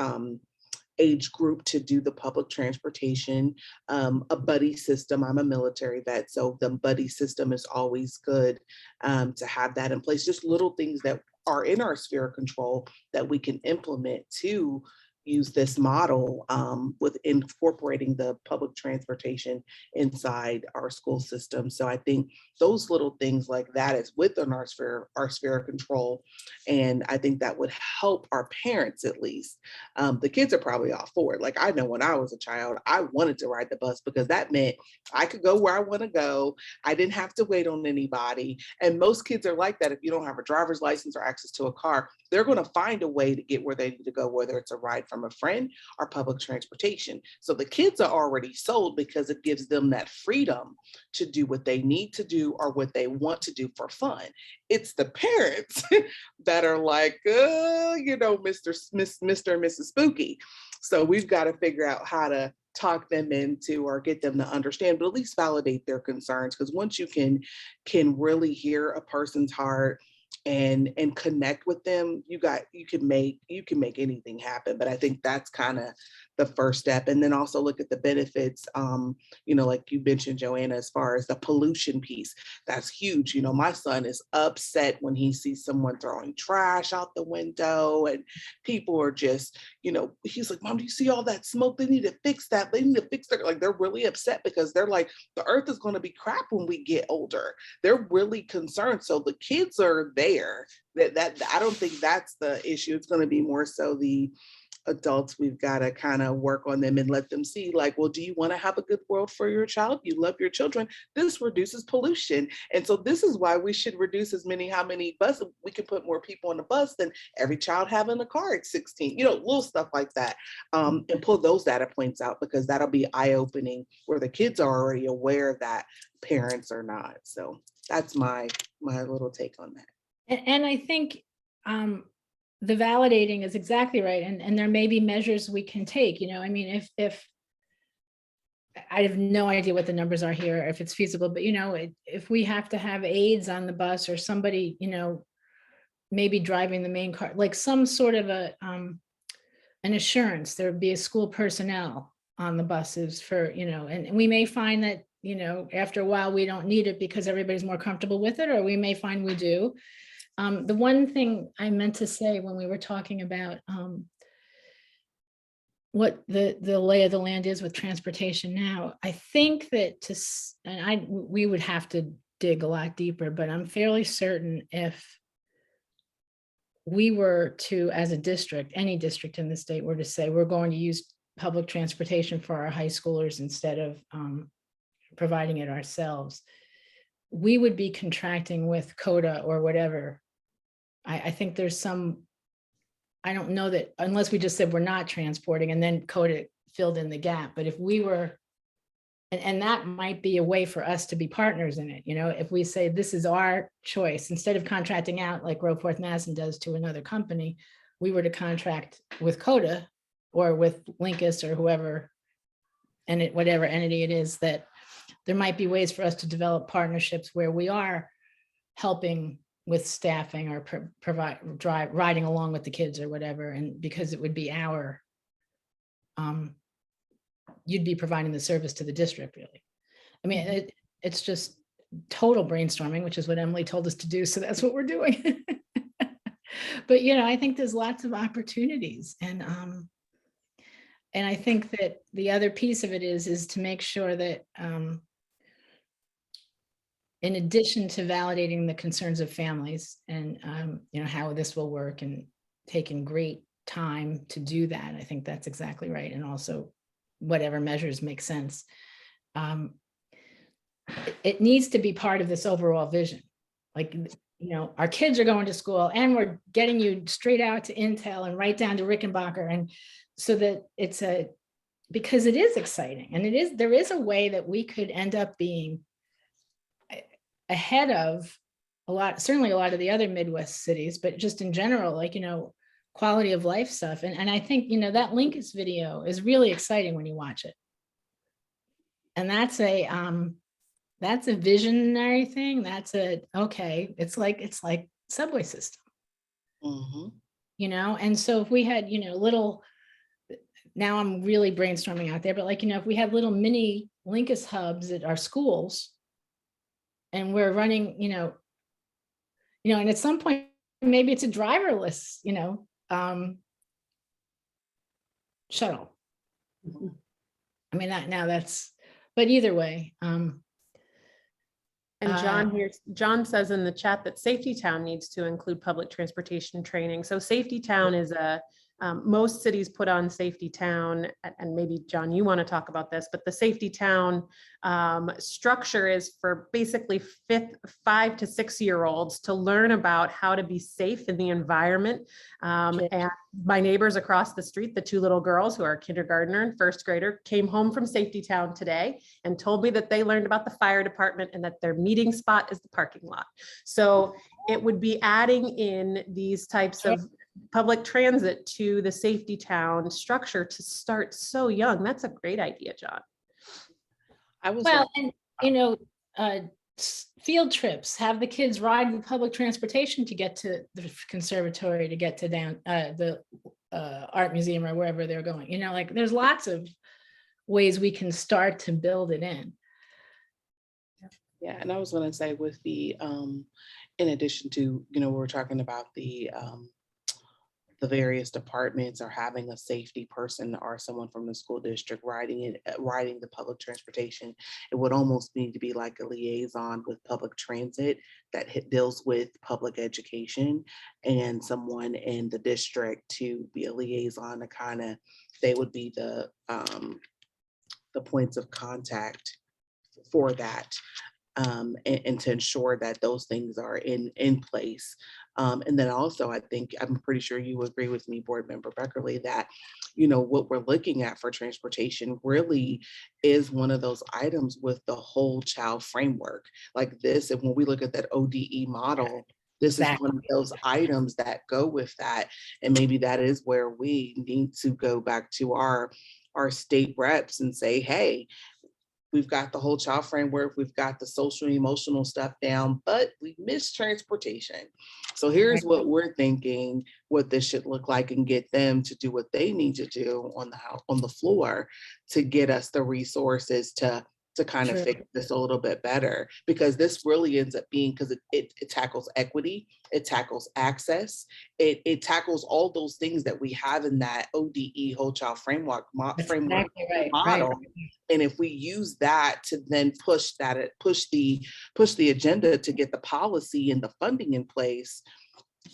age group to do the public transportation, a buddy system. I'm a military vet, so the buddy system is always good to have that in place. Just little things that are in our sphere of control that we can implement to use this model with incorporating the public transportation inside our school system. So I think those little things like that is within our sphere of control. And I think that would help our parents at least. The kids are probably all for it. Like I know when I was a child, I wanted to ride the bus because that meant I could go where I want to go. I didn't have to wait on anybody. And most kids are like that. If you don't have a driver's license or access to a car, they're going to find a way to get where they need to go, whether it's a ride from a friend or public transportation. So the kids are already sold because it gives them that freedom to do what they need to do or what they want to do for fun. It's the parents that are like, Mr. and Mrs. Spooky. So we've got to figure out how to talk them into or get them to understand, but at least validate their concerns. Because once you can really hear a person's heart and connect with them, you can make anything happen. But I think that's kind of the first step. And then also look at the benefits, like you mentioned, Joanna, as far as the pollution piece, that's huge. My son is upset when he sees someone throwing trash out the window, and people are just, he's like, Mom, do you see all that smoke? They need to fix that. They need to fix that. Like, they're really upset because they're like, the earth is going to be crap when we get older. They're really concerned. So the kids are there. That I don't think that's the issue. It's going to be more so the adults. We've got to kind of work on them and let them see, like, well, do you want to have a good world for your child? You love your children. This reduces pollution. And so this is why we should reduce how many buses. We can put more people on the bus than every child having a car at 16, little stuff like that. And pull those data points out, because that'll be eye-opening, where the kids are already aware that parents are not. So that's my little take on that. And I think the validating is exactly right. And there may be measures we can take, I mean, if I have no idea what the numbers are here, if it's feasible, but if we have to have aides on the bus, or somebody, maybe driving the main car, like some sort of an assurance, there would be a school personnel on the buses for, and we may find that, after a while, we don't need it because everybody's more comfortable with it, or we may find we do. The one thing I meant to say when we were talking about what the lay of the land is with transportation now, I think that we would have to dig a lot deeper, but I'm fairly certain if we were to, as a district, any district in the state were to say, we're going to use public transportation for our high schoolers instead of providing it ourselves, we would be contracting with CODA or whatever. I think there's I don't know that, unless we just said we're not transporting and then CODA filled in the gap. But if we were, and that might be a way for us to be partners in it. If we say this is our choice, instead of contracting out like Roforth Madison does to another company, we were to contract with CODA or with Linkus or whoever, and whatever entity it is, that there might be ways for us to develop partnerships where we are helping with staffing or riding along with the kids or whatever. And because it would be you'd be providing the service to the district, really. I mean, it's just total brainstorming, which is what Emily told us to do. So that's what we're doing. But, I think there's lots of opportunities. And I think that the other piece of it is to make sure that in addition to validating the concerns of families and, how this will work, and taking great time to do that, I think that's exactly right. And also whatever measures make sense. It needs to be part of this overall vision. Like, our kids are going to school and we're getting you straight out to Intel and right down to Rickenbacker. And so that because it is exciting, and there is a way that we could end up being ahead of certainly a lot of the other Midwest cities, but just in general, like, quality of life stuff. And I think, that Linkus video is really exciting when you watch it. And that's a visionary thing. It's like subway system, and so if we had, now I'm really brainstorming out there, but if we had little mini Linkus hubs at our schools, and we're running, and at some point, maybe it's a driverless, shuttle. I mean, but either way. And John says in the chat that Safety Town needs to include public transportation training. So Safety Town is most cities put on Safety Town, and maybe John, you want to talk about this, but the Safety Town structure is for basically 5 to 6 year olds to learn about how to be safe in the environment. And my neighbors across the street, the 2 little girls who are a kindergartner and first grader, came home from Safety Town today and told me that they learned about the fire department and that their meeting spot is the parking lot. So it would be adding in these types of public transit to the Safety Town structure to start so young. That's a great idea, John. field trips, have the kids ride in public transportation to get to the conservatory, to get to the art museum or wherever they're going. You know, like there's lots of ways we can start to build it in. Yeah, and I was gonna say with the, in addition to, we're talking about the various departments are having a safety person or someone from the school district riding the public transportation. It would almost need to be like a liaison with public transit that deals with public education, and someone in the district to be a liaison to kind of, they would be the points of contact for that. And to ensure that those things are in place. And then also, I think, I'm pretty sure you agree with me, Board Member Beckerly, that, what we're looking at for transportation really is one of those items with the whole child framework like this. And when we look at that ODE model, this is one of those items that go with that. And maybe that is where we need to go back to our state reps and say, hey, we've got the whole child framework, we've got the social and emotional stuff down, but we missed transportation. So here's what we're thinking, what this should look like, and get them to do what they need to do on the floor to get us the resources to kind of fix this a little bit better, because this really ends up being, because it tackles equity, it tackles access, it tackles all those things that we have in that ODE whole child framework Exactly right, model. right. And if we use that to then push the agenda to get the policy and the funding in place,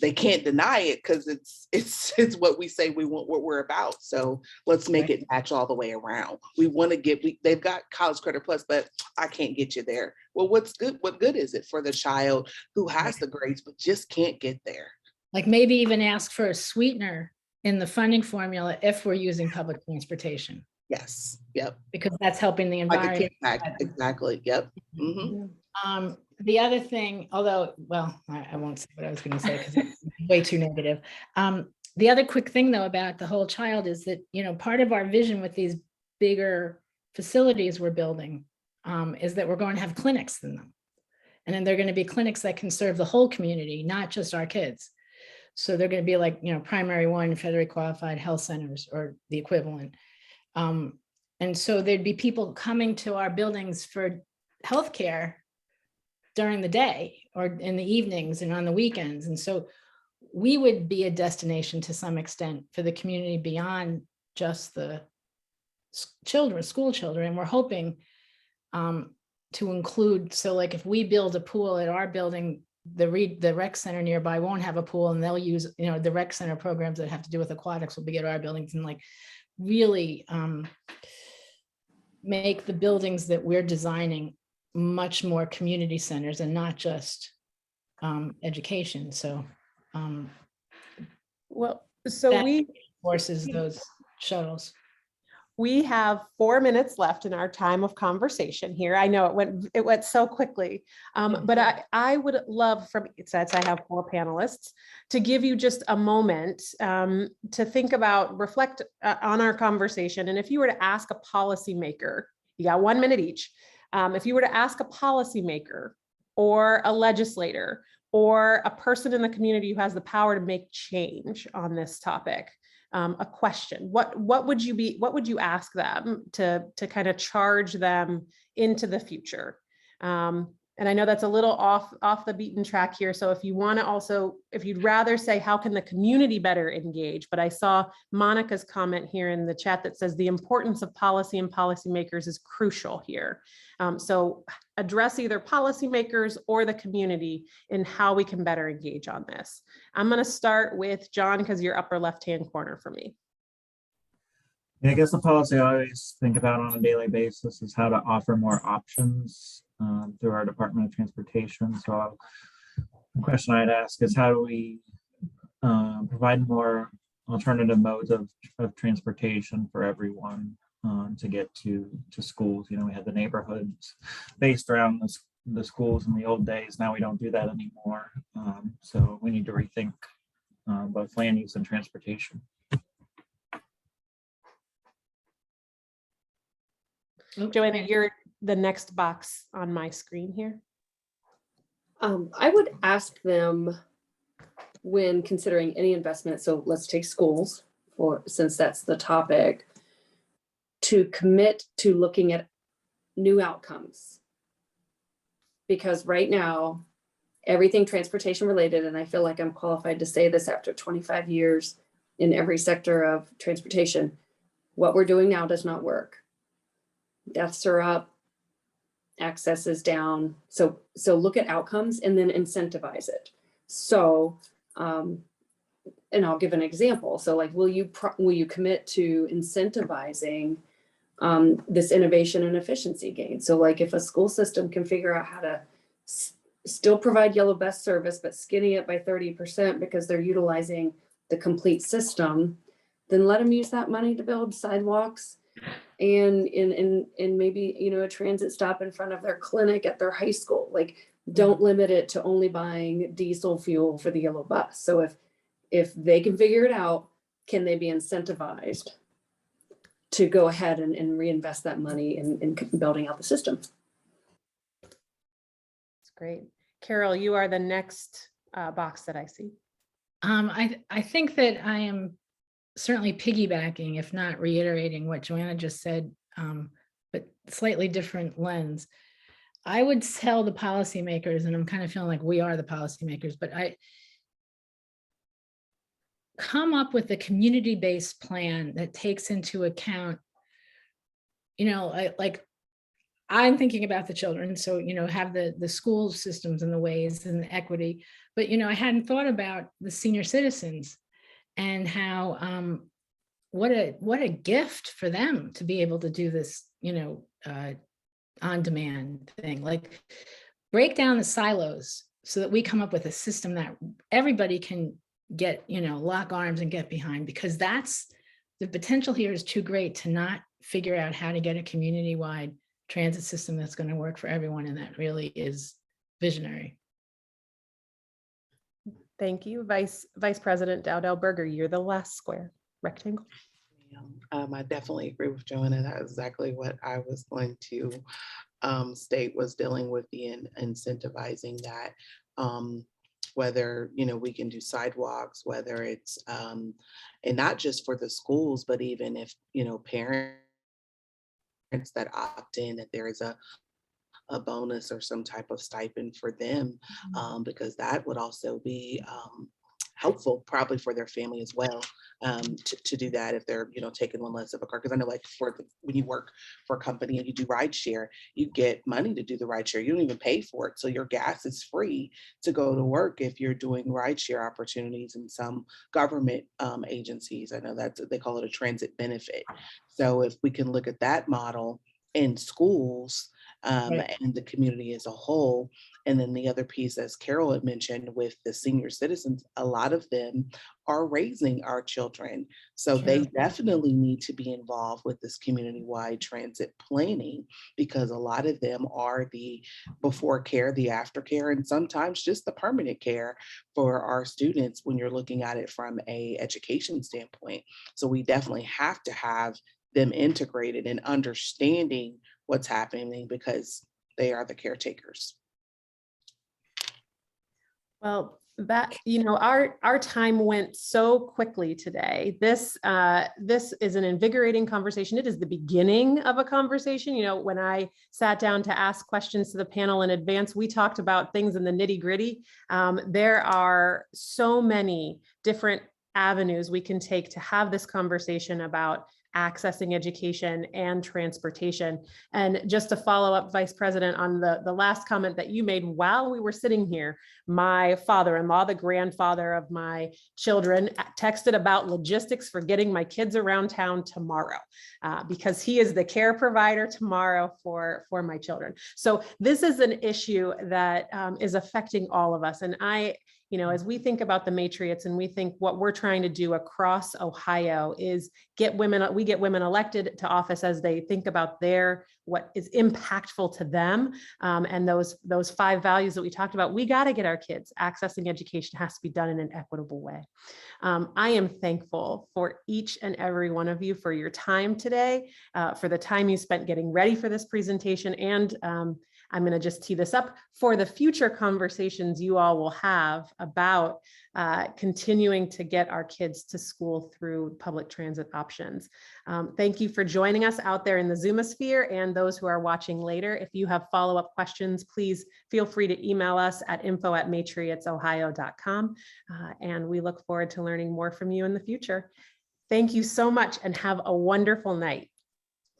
they can't deny it, because it's what we say we want, what we're about. So let's make it match all the way around. We want to they've got college credit plus, but I can't get you there. Well, what good is it for the child who has the grades but just can't get there? Like maybe even ask for a sweetener in the funding formula if we're using public transportation. Yes. Yep. Because that's helping the environment. Exactly. Yep. Mm-hmm. The other thing, although, well, I won't say what I was going to say because it's way too negative. The other quick thing though about the whole child is that, part of our vision with these bigger facilities we're building is that we're going to have clinics in them. And then they're going to be clinics that can serve the whole community, not just our kids. So they're going to be like, primary one, federally qualified health centers or the equivalent. And so there'd be people coming to our buildings for healthcare during the day or in the evenings and on the weekends. And so we would be a destination to some extent for the community beyond just the school children. And we're hoping to include, so like if we build a pool at our building, the rec center nearby won't have a pool, and they'll use, the rec center programs that have to do with aquatics will be at our buildings, and like really make the buildings that we're designing much more community centers and not just education. So Well, so we forces those shuttles. We have 4 minutes left in our time of conversation here. I know it went so quickly, but I would love, since I have 4 panelists, to give you just a moment to think about, reflect on our conversation. And if you were to ask a policymaker, you got 1 minute each. If you were to ask a policymaker or a legislator or a person in the community who has the power to make change on this topic, a question, what would you ask them to kind of charge them into the future? And I know that's a little off the beaten track here. So if you want to also, if you'd rather say, how can the community better engage? But I saw Monica's comment here in the chat that says the importance of policy and policymakers is crucial here. So address either policymakers or the community in how we can better engage on this. I'm going to start with John, because you're upper left-hand corner for me. Yeah, I guess the policy I always think about on a daily basis is how to offer more options through our Department of Transportation. So the question I'd ask is, how do we provide more alternative modes of transportation for everyone to get to schools? We had the neighborhoods based around the schools in the old days. Now we don't do that anymore. So we need to rethink both land use and transportation. Joanna, you're the next box on my screen here. I would ask them when considering any investment, so let's take schools since that's the topic, to commit to looking at new outcomes. Because right now, everything transportation related, and I feel like I'm qualified to say this after 25 years in every sector of transportation, what we're doing now does not work. Deaths are up, access is down. So look at outcomes and then incentivize it. So, and I'll give an example. So like, will you commit to incentivizing this innovation and efficiency gain? So like if a school system can figure out how to still provide yellow bus service, but skinny it by 30% because they're utilizing the complete system, then let them use that money to build sidewalks and in maybe, you know, a transit stop in front of their clinic at their high school. Like, don't limit it to only buying diesel fuel for the yellow bus. So if they can figure it out, can they be incentivized to go ahead and reinvest that money in building out the system? That's great. Carol, you are the next box that I see. I think that I am certainly piggybacking, if not reiterating what Joanna just said, but slightly different lens. I would tell the policymakers, and I'm kind of feeling like we are the policymakers, but I come up with a community-based plan that takes into account, you know, like I'm thinking about the children. So, you know, have the school systems and the ways and the equity, but, you know, I hadn't thought about the senior citizens and how, what a gift for them to be able to do this, you know, on demand thing. Like, break down the silos so that we come up with a system that everybody can get, you know, lock arms and get behind, because that's the potential here is too great to not figure out how to get a community-wide transit system that's going to work for everyone. And that really is visionary. Thank you, Vice President Dowdell-Berger. You're the last square rectangle. I definitely agree with Joanna. That's exactly what I was going to state, was dealing with the incentivizing that, whether, you know, we can do sidewalks, whether it's, and not just for the schools, but even if, you know, parents that opt in, that there is a bonus or some type of stipend for them, because that would also be helpful probably for their family as well, to do that if they're, you know, taking one less of a car. Because I know, like, when you work for a company and you do ride share, you get money to do the ride share. You don't even pay for it. So your gas is free to go to work if you're doing ride share opportunities in some government agencies. I know that's, they call it a transit benefit. So if we can look at that model in schools, Right. and the community as a whole. And then the other piece, as Carol had mentioned, with the senior citizens, a lot of them are raising our children. So Sure. they definitely need to be involved with this community-wide transit planning, because a lot of them are the before care, the aftercare, and sometimes just the permanent care for our students when you're looking at it from a education standpoint. So we definitely have to have them integrated and understanding what's happening, because they are the caretakers. Well, that, you know, our time went so quickly today. This is an invigorating conversation. It is the beginning of a conversation. You know, when I sat down to ask questions to the panel in advance, we talked about things in the nitty-gritty. There are so many different avenues we can take to have this conversation about accessing education and transportation. And just to follow up, Vice President, on the last comment that you made while we were sitting here, my father-in-law, the grandfather of my children, texted about logistics for getting my kids around town tomorrow, because he is the care provider tomorrow for my children. So this is an issue that is affecting all of us. And you know, as we think about the Matriots and we think what we're trying to do across Ohio is we get women elected to office as they think about what is impactful to them. And those 5 values that we talked about, we got to get our kids accessing education. Has to be done in an equitable way. I am thankful for each and every one of you for your time today, for the time you spent getting ready for this presentation, and I'm going to just tee this up for the future conversations you all will have about continuing to get our kids to school through public transit options. Thank you for joining us out there in the Zoomosphere and those who are watching later. If you have follow-up questions, please feel free to email us at info@matriotsohio.com. And we look forward to learning more from you in the future. Thank you so much and have a wonderful night.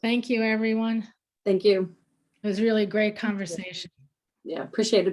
Thank you, everyone. Thank you. It was really a great conversation. Yeah, appreciate it.